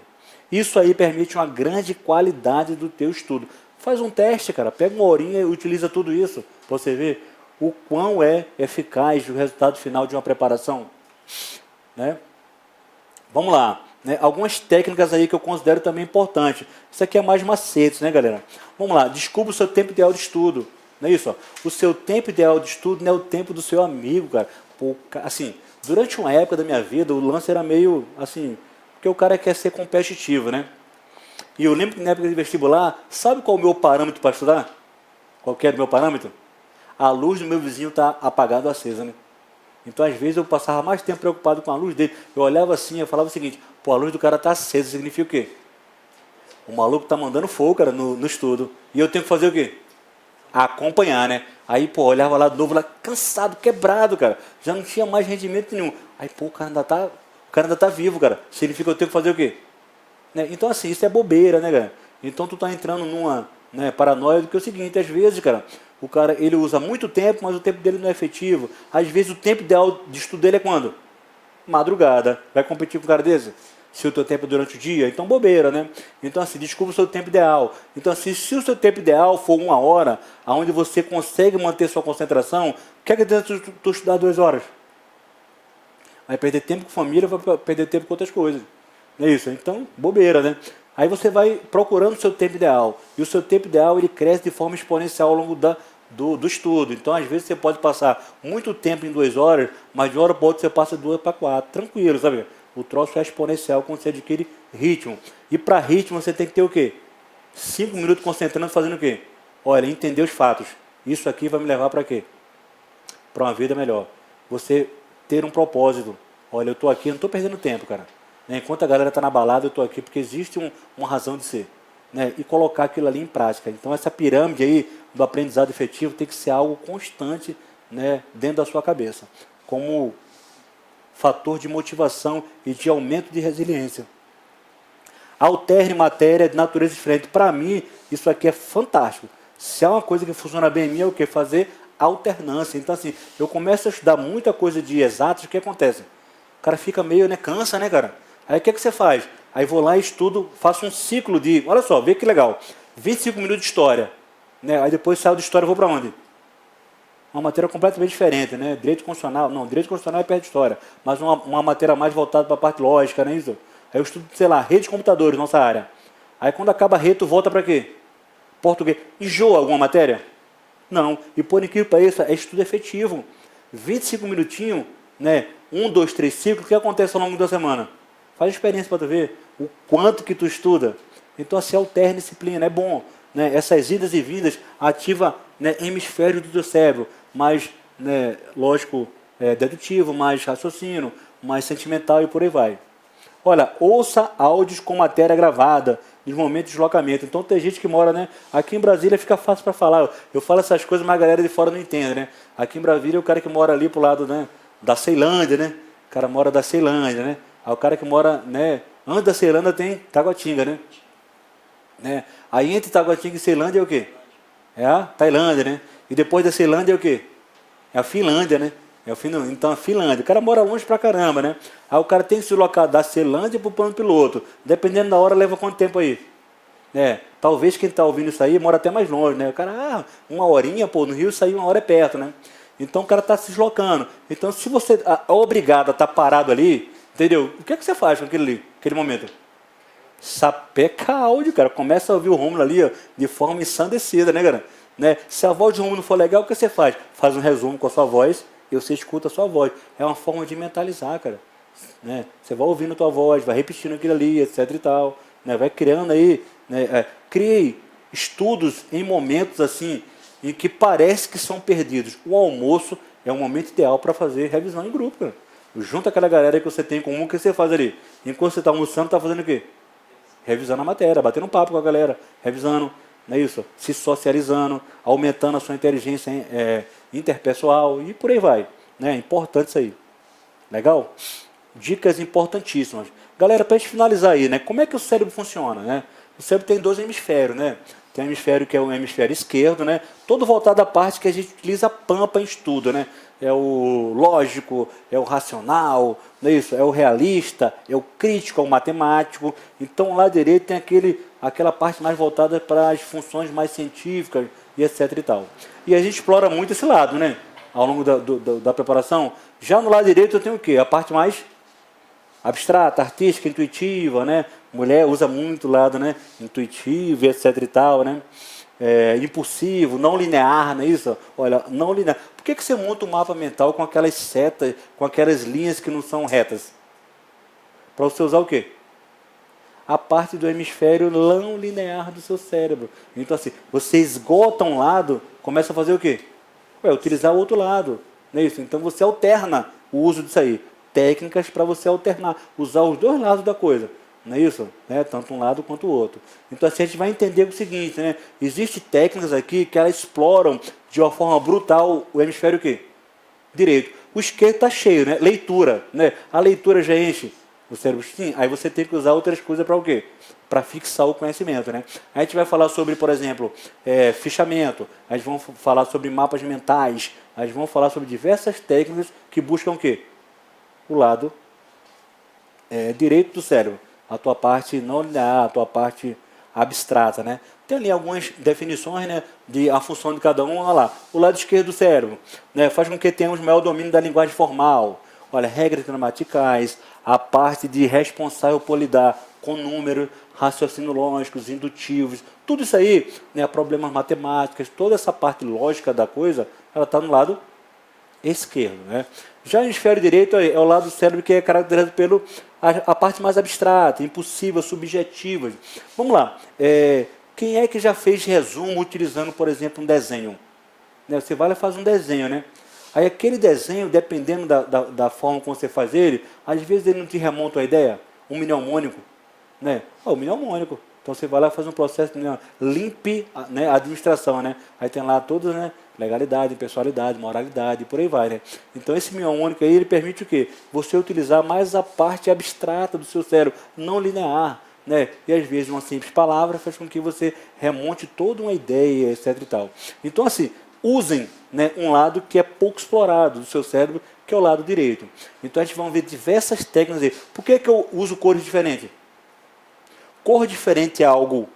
Isso aí permite uma grande qualidade do teu estudo. Faz um teste, cara. Pega uma horinha e utiliza tudo isso. Para você ver o quão é eficaz o resultado final de uma preparação. Né? Vamos lá. Né? Algumas técnicas aí que eu considero também importantes. Isso aqui é mais macetes, né, galera? Vamos lá. Descubra o seu tempo ideal de estudo. Não é isso? O seu tempo ideal de estudo não é o tempo do seu amigo, cara. Pô, assim, durante uma época da minha vida, o lance era meio, assim, porque o cara quer ser competitivo, né? E eu lembro que na época de vestibular, sabe qual é o meu parâmetro para estudar? Qual que era o meu parâmetro? A luz do meu vizinho está apagada ou acesa, né? Então, às vezes, eu passava mais tempo preocupado com a luz dele. Eu olhava assim, eu falava o seguinte, pô, a luz do cara está acesa, significa o quê? O maluco está mandando fogo, cara, no estudo. E eu tenho que fazer o quê? Acompanhar, né? Aí, pô, olhava lá de novo, lá, cansado, quebrado, cara. Já não tinha mais rendimento nenhum. Aí, pô, o cara ainda tá vivo, cara. Significa que eu tenho que fazer o quê? Né? Então, assim, isso é bobeira, né, cara? Então, tu tá entrando numa paranoia do que é o seguinte, às vezes, cara, o cara, ele usa muito tempo, mas o tempo dele não é efetivo. Às vezes, o tempo ideal de estudo dele é quando? Madrugada. Vai competir com um cara desse? Se o teu tempo é durante o dia, então bobeira, né? Então, assim, descubra o seu tempo ideal. Então, assim, se o seu tempo ideal for 1 hora, onde você consegue manter sua concentração, o que é que adianta tu estudar 2 horas? Vai perder tempo com família, vai perder tempo com outras coisas. Não é isso? Então, bobeira, né? Aí você vai procurando o seu tempo ideal. E o seu tempo ideal, ele cresce de forma exponencial ao longo do estudo. Então, às vezes, você pode passar muito tempo em 2 horas, mas de 1 hora para outra você passa 2 para 4. Tranquilo, sabe? O troço é exponencial quando você adquire ritmo. E para ritmo você tem que ter o quê? 5 minutos concentrando, fazendo o quê? Olha, entender os fatos. Isso aqui vai me levar para quê? Para uma vida melhor. Você ter um propósito. Olha, eu estou aqui, não estou perdendo tempo, cara. né? Enquanto a galera está na balada, eu estou aqui porque existe uma razão de ser, né? E colocar aquilo ali em prática. Então, essa pirâmide aí do aprendizado efetivo tem que ser algo constante, né, dentro da sua cabeça, como fator de motivação e de aumento de resiliência. Alterne matéria de natureza diferente. Para mim, isso aqui é fantástico. Se há uma coisa que funciona bem em mim, é o que? Fazer alternância. Então, assim, eu começo a estudar muita coisa de exatos, o que acontece? O cara fica meio, né, cansa, né, cara? Aí o que você faz? Aí vou lá e estudo, faço um ciclo de, olha só, vê que legal, 25 minutos de história, né? Aí depois saio de história e vou para onde? Uma matéria completamente diferente, né? Direito constitucional, não, direito constitucional é perto de história, mas uma matéria mais voltada para a parte lógica, não é isso? Aí eu estudo, sei lá, rede de computadores, nossa área. Aí quando acaba a rede, tu volta para quê? Português. Enjoa alguma matéria? Não. E por incrível que pareça, é estudo efetivo. 25 minutinhos, né? 1, 2, 3 ciclos, o que acontece ao longo da semana? Faz experiência para tu ver o quanto que tu estuda. Então, assim, alterne disciplina, é bom, né? Essas idas e vindas ativa, né, hemisfério do teu cérebro, mais, né, lógico, dedutivo, mais raciocínio, mais sentimental e por aí vai. Olha, ouça áudios com matéria gravada, nos momentos de deslocamento. Então tem gente que mora, né? Aqui em Brasília fica fácil para falar. Eu falo essas coisas, mas a galera de fora não entende, né? Aqui em Brasília é o cara que mora ali pro lado, né, da Ceilândia, né? O cara mora da Ceilândia, né? Aí o cara que mora, né, antes da Ceilândia tem Taguatinga, né? Aí entre Taguatinga e Ceilândia é o quê? É a Tailândia, né? E depois da Ceilândia é o quê? É a Finlândia, né? Então a Finlândia. O cara mora longe pra caramba, né? Aí o cara tem que se deslocar da Ceilândia pro plano piloto. Dependendo da hora, leva quanto tempo aí? Talvez quem está ouvindo isso aí mora até mais longe, né? O cara, uma horinha, pô, no Rio sair 1 hora é perto, né? Então o cara está se deslocando. Então se você é obrigado a estar parado ali, entendeu? O que é que você faz com aquele momento? Sapeca áudio, cara. Começa a ouvir o Rômulo ali, ó, de forma ensandecida, né, cara? Né? Se a voz de Rômulo não for legal, o que você faz? Faz um resumo com a sua voz e você escuta a sua voz. É uma forma de mentalizar, cara. Né? Você vai ouvindo a tua voz, vai repetindo aquilo ali, etc e tal. Né? Vai criando aí, né? Crie estudos em momentos assim, em que parece que são perdidos. O almoço é um momento ideal para fazer revisão em grupo, cara. Junta aquela galera que você tem em comum, o que você faz ali? Enquanto você está almoçando, está fazendo o quê? Revisando a matéria, batendo um papo com a galera, revisando, não é isso? Se socializando, aumentando a sua inteligência interpessoal e por aí vai. Né? Importante isso aí. Legal? Dicas importantíssimas. Galera, para a gente finalizar aí, né? Como é que o cérebro funciona? Né? O cérebro tem 2 hemisférios, né? Tem um hemisfério que é o hemisfério esquerdo, né? Todo voltado à parte que a gente utiliza pampa em estudo, né? É o lógico, é o racional, não é isso? É o realista, é o crítico, é o matemático. Então, o lado direito tem aquela parte mais voltada para as funções mais científicas e etc e tal. E a gente explora muito esse lado, né? Ao longo da preparação. Já no lado direito eu tenho o quê? A parte mais abstrata, artística, intuitiva, né? Mulher usa muito o lado, né, intuitivo, etc e tal, né? Impulsivo, não linear, não é isso? Olha, não linear. Por que você monta um mapa mental com aquelas setas, com aquelas linhas que não são retas? Para você usar o quê? A parte do hemisfério não linear do seu cérebro. Então assim, você esgota um lado, começa a fazer o quê? Utilizar o outro lado. Não é isso? Então você alterna o uso disso aí. Técnicas para você alternar, usar os 2 lados da coisa. Não é isso? Tanto um lado quanto o outro. Então assim, a gente vai entender o seguinte, né? Existem técnicas aqui que elas exploram de uma forma brutal o hemisfério quê? Direito. O esquerdo está cheio, né? Leitura. Né? A leitura já enche o cérebro. Sim, aí você tem que usar outras coisas para o quê? Para fixar o conhecimento, né? A gente vai falar sobre, por exemplo, fichamento. A gente vai falar sobre mapas mentais. A gente vai falar sobre diversas técnicas que buscam o quê? O lado direito do cérebro. A tua parte não linear, a tua parte abstrata, né? Tem ali algumas definições, né, de a função de cada um. Olha lá, o lado esquerdo do cérebro, né, faz com que tenhamos maior domínio da linguagem formal. Olha, regras gramaticais, a parte de responsável por lidar com números, raciocínios lógicos, indutivos, tudo isso aí, né, problemas matemáticos, toda essa parte lógica da coisa, ela está no lado esquerdo, né? Já o hemisfério direito é o lado do cérebro que é caracterizado pelo a parte mais abstrata, impulsiva, subjetiva. Vamos lá. Quem é que já fez resumo utilizando, por exemplo, um desenho? Né? Você vai lá e faz um desenho, né? Aí aquele desenho, dependendo da forma como você faz ele, às vezes ele não te remonta a ideia. um mnemônico, né? O mnemônico. Então você vai lá e faz um processo de limpe, né, a administração, né? Aí tem lá todas, né, legalidade, impessoalidade, moralidade, e por aí vai, né? Então esse mnemônico aí, ele permite o quê? Você utilizar mais a parte abstrata do seu cérebro, não linear, né? E às vezes uma simples palavra faz com que você remonte toda uma ideia, etc e tal. Então assim, usem, né, um lado que é pouco explorado do seu cérebro, que é o lado direito. Então a gente vai ver diversas técnicas aí. Por que eu uso cores diferentes? Cor diferente é algo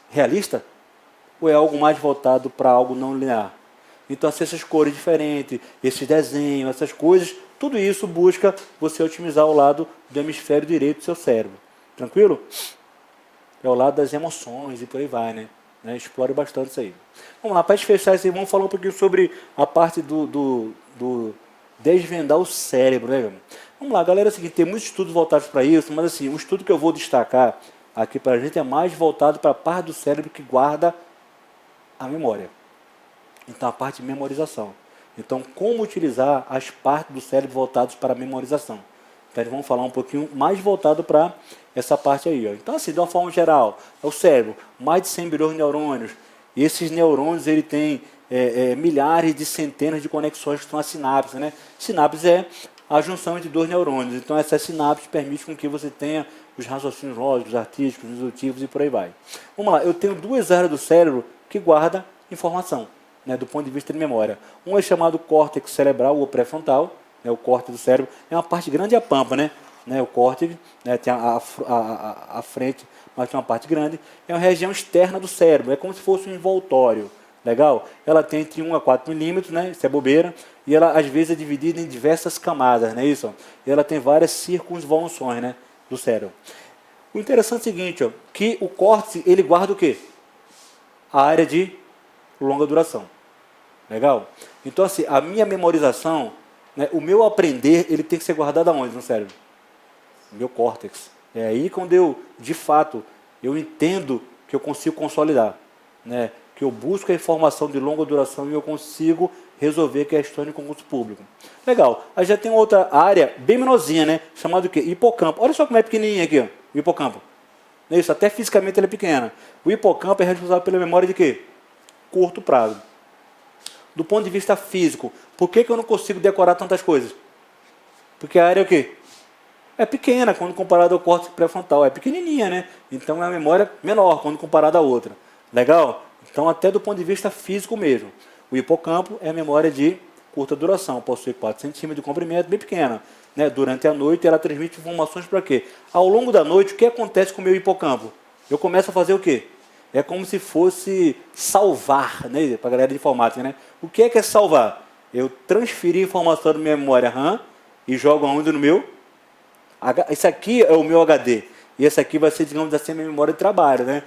realista ou é algo mais voltado para algo não linear? Então, essas cores diferentes, esses desenhos, essas coisas, tudo isso busca você otimizar o lado do hemisfério direito do seu cérebro. Tranquilo? É o lado das emoções e por aí vai, né? Explore bastante isso aí. Vamos lá, para fechar isso aí, vamos falar um pouquinho sobre a parte do desvendar o cérebro, né? Vamos lá, galera, é o seguinte, tem muitos estudos voltados para isso, mas assim, um estudo que eu vou destacar aqui para a gente é mais voltado para a parte do cérebro que guarda a memória. Então, a parte de memorização. Então, como utilizar as partes do cérebro voltadas para a memorização. Então, vamos falar um pouquinho mais voltado para essa parte aí. Ó. Então, assim, de uma forma geral, é o cérebro, mais de 100 bilhões de neurônios. E esses neurônios, ele tem milhares de centenas de conexões que são as sinapses, né? Sinapse é a junção entre dois neurônios. Então, essas sinapses permitem com que você tenha os raciocínios lógicos, artísticos, dedutivos e por aí vai. Vamos lá, eu tenho duas áreas do cérebro que guardam informação, né, do ponto de vista de memória. Um é chamado córtex cerebral ou pré-frontal, né, o córtex do cérebro, é uma parte grande e a pampa, né? O córtex, né, tem a frente, mas tem uma parte grande, é uma região externa do cérebro, é como se fosse um envoltório. Legal? Ela tem entre 1 a 4 milímetros, né? Isso é bobeira, e ela às vezes é dividida em diversas camadas, não é isso? E ela tem várias circunvoluções, né, do cérebro. O interessante é o seguinte, ó, que o córtex, ele guarda o quê? A área de longa duração. Legal? Então, assim, a minha memorização, né, o meu aprender, ele tem que ser guardado aonde no cérebro? No meu córtex. É aí quando eu, de fato, eu entendo que eu consigo consolidar, né? Que eu busco a informação de longa duração e eu consigo resolver questões de concurso público. Legal. Aí já tem outra área bem menorzinha, né? Chamada o quê? Hipocampo. Olha só como é pequenininho aqui, ó, o hipocampo. Não é isso? Até fisicamente ele é pequeno. O hipocampo é responsável pela memória de quê? Curto prazo. Do ponto de vista físico, por que eu não consigo decorar tantas coisas? Porque a área é o quê? É pequena quando comparado ao córtex pré-frontal. É pequenininha, né? Então é uma memória menor quando comparada à outra. Legal? Então, até do ponto de vista físico mesmo. O hipocampo é a memória de curta duração, possui 4 centímetros de comprimento, bem pequena. Né? Durante a noite, ela transmite informações para quê? Ao longo da noite, o que acontece com o meu hipocampo? Eu começo a fazer o quê? É como se fosse salvar, né? Para a galera de informática, né? O que é salvar? Eu transferir informação da minha memória RAM e jogo aonde no meu? Esse aqui é o meu HD. E esse aqui vai ser, digamos assim, a minha memória de trabalho, né?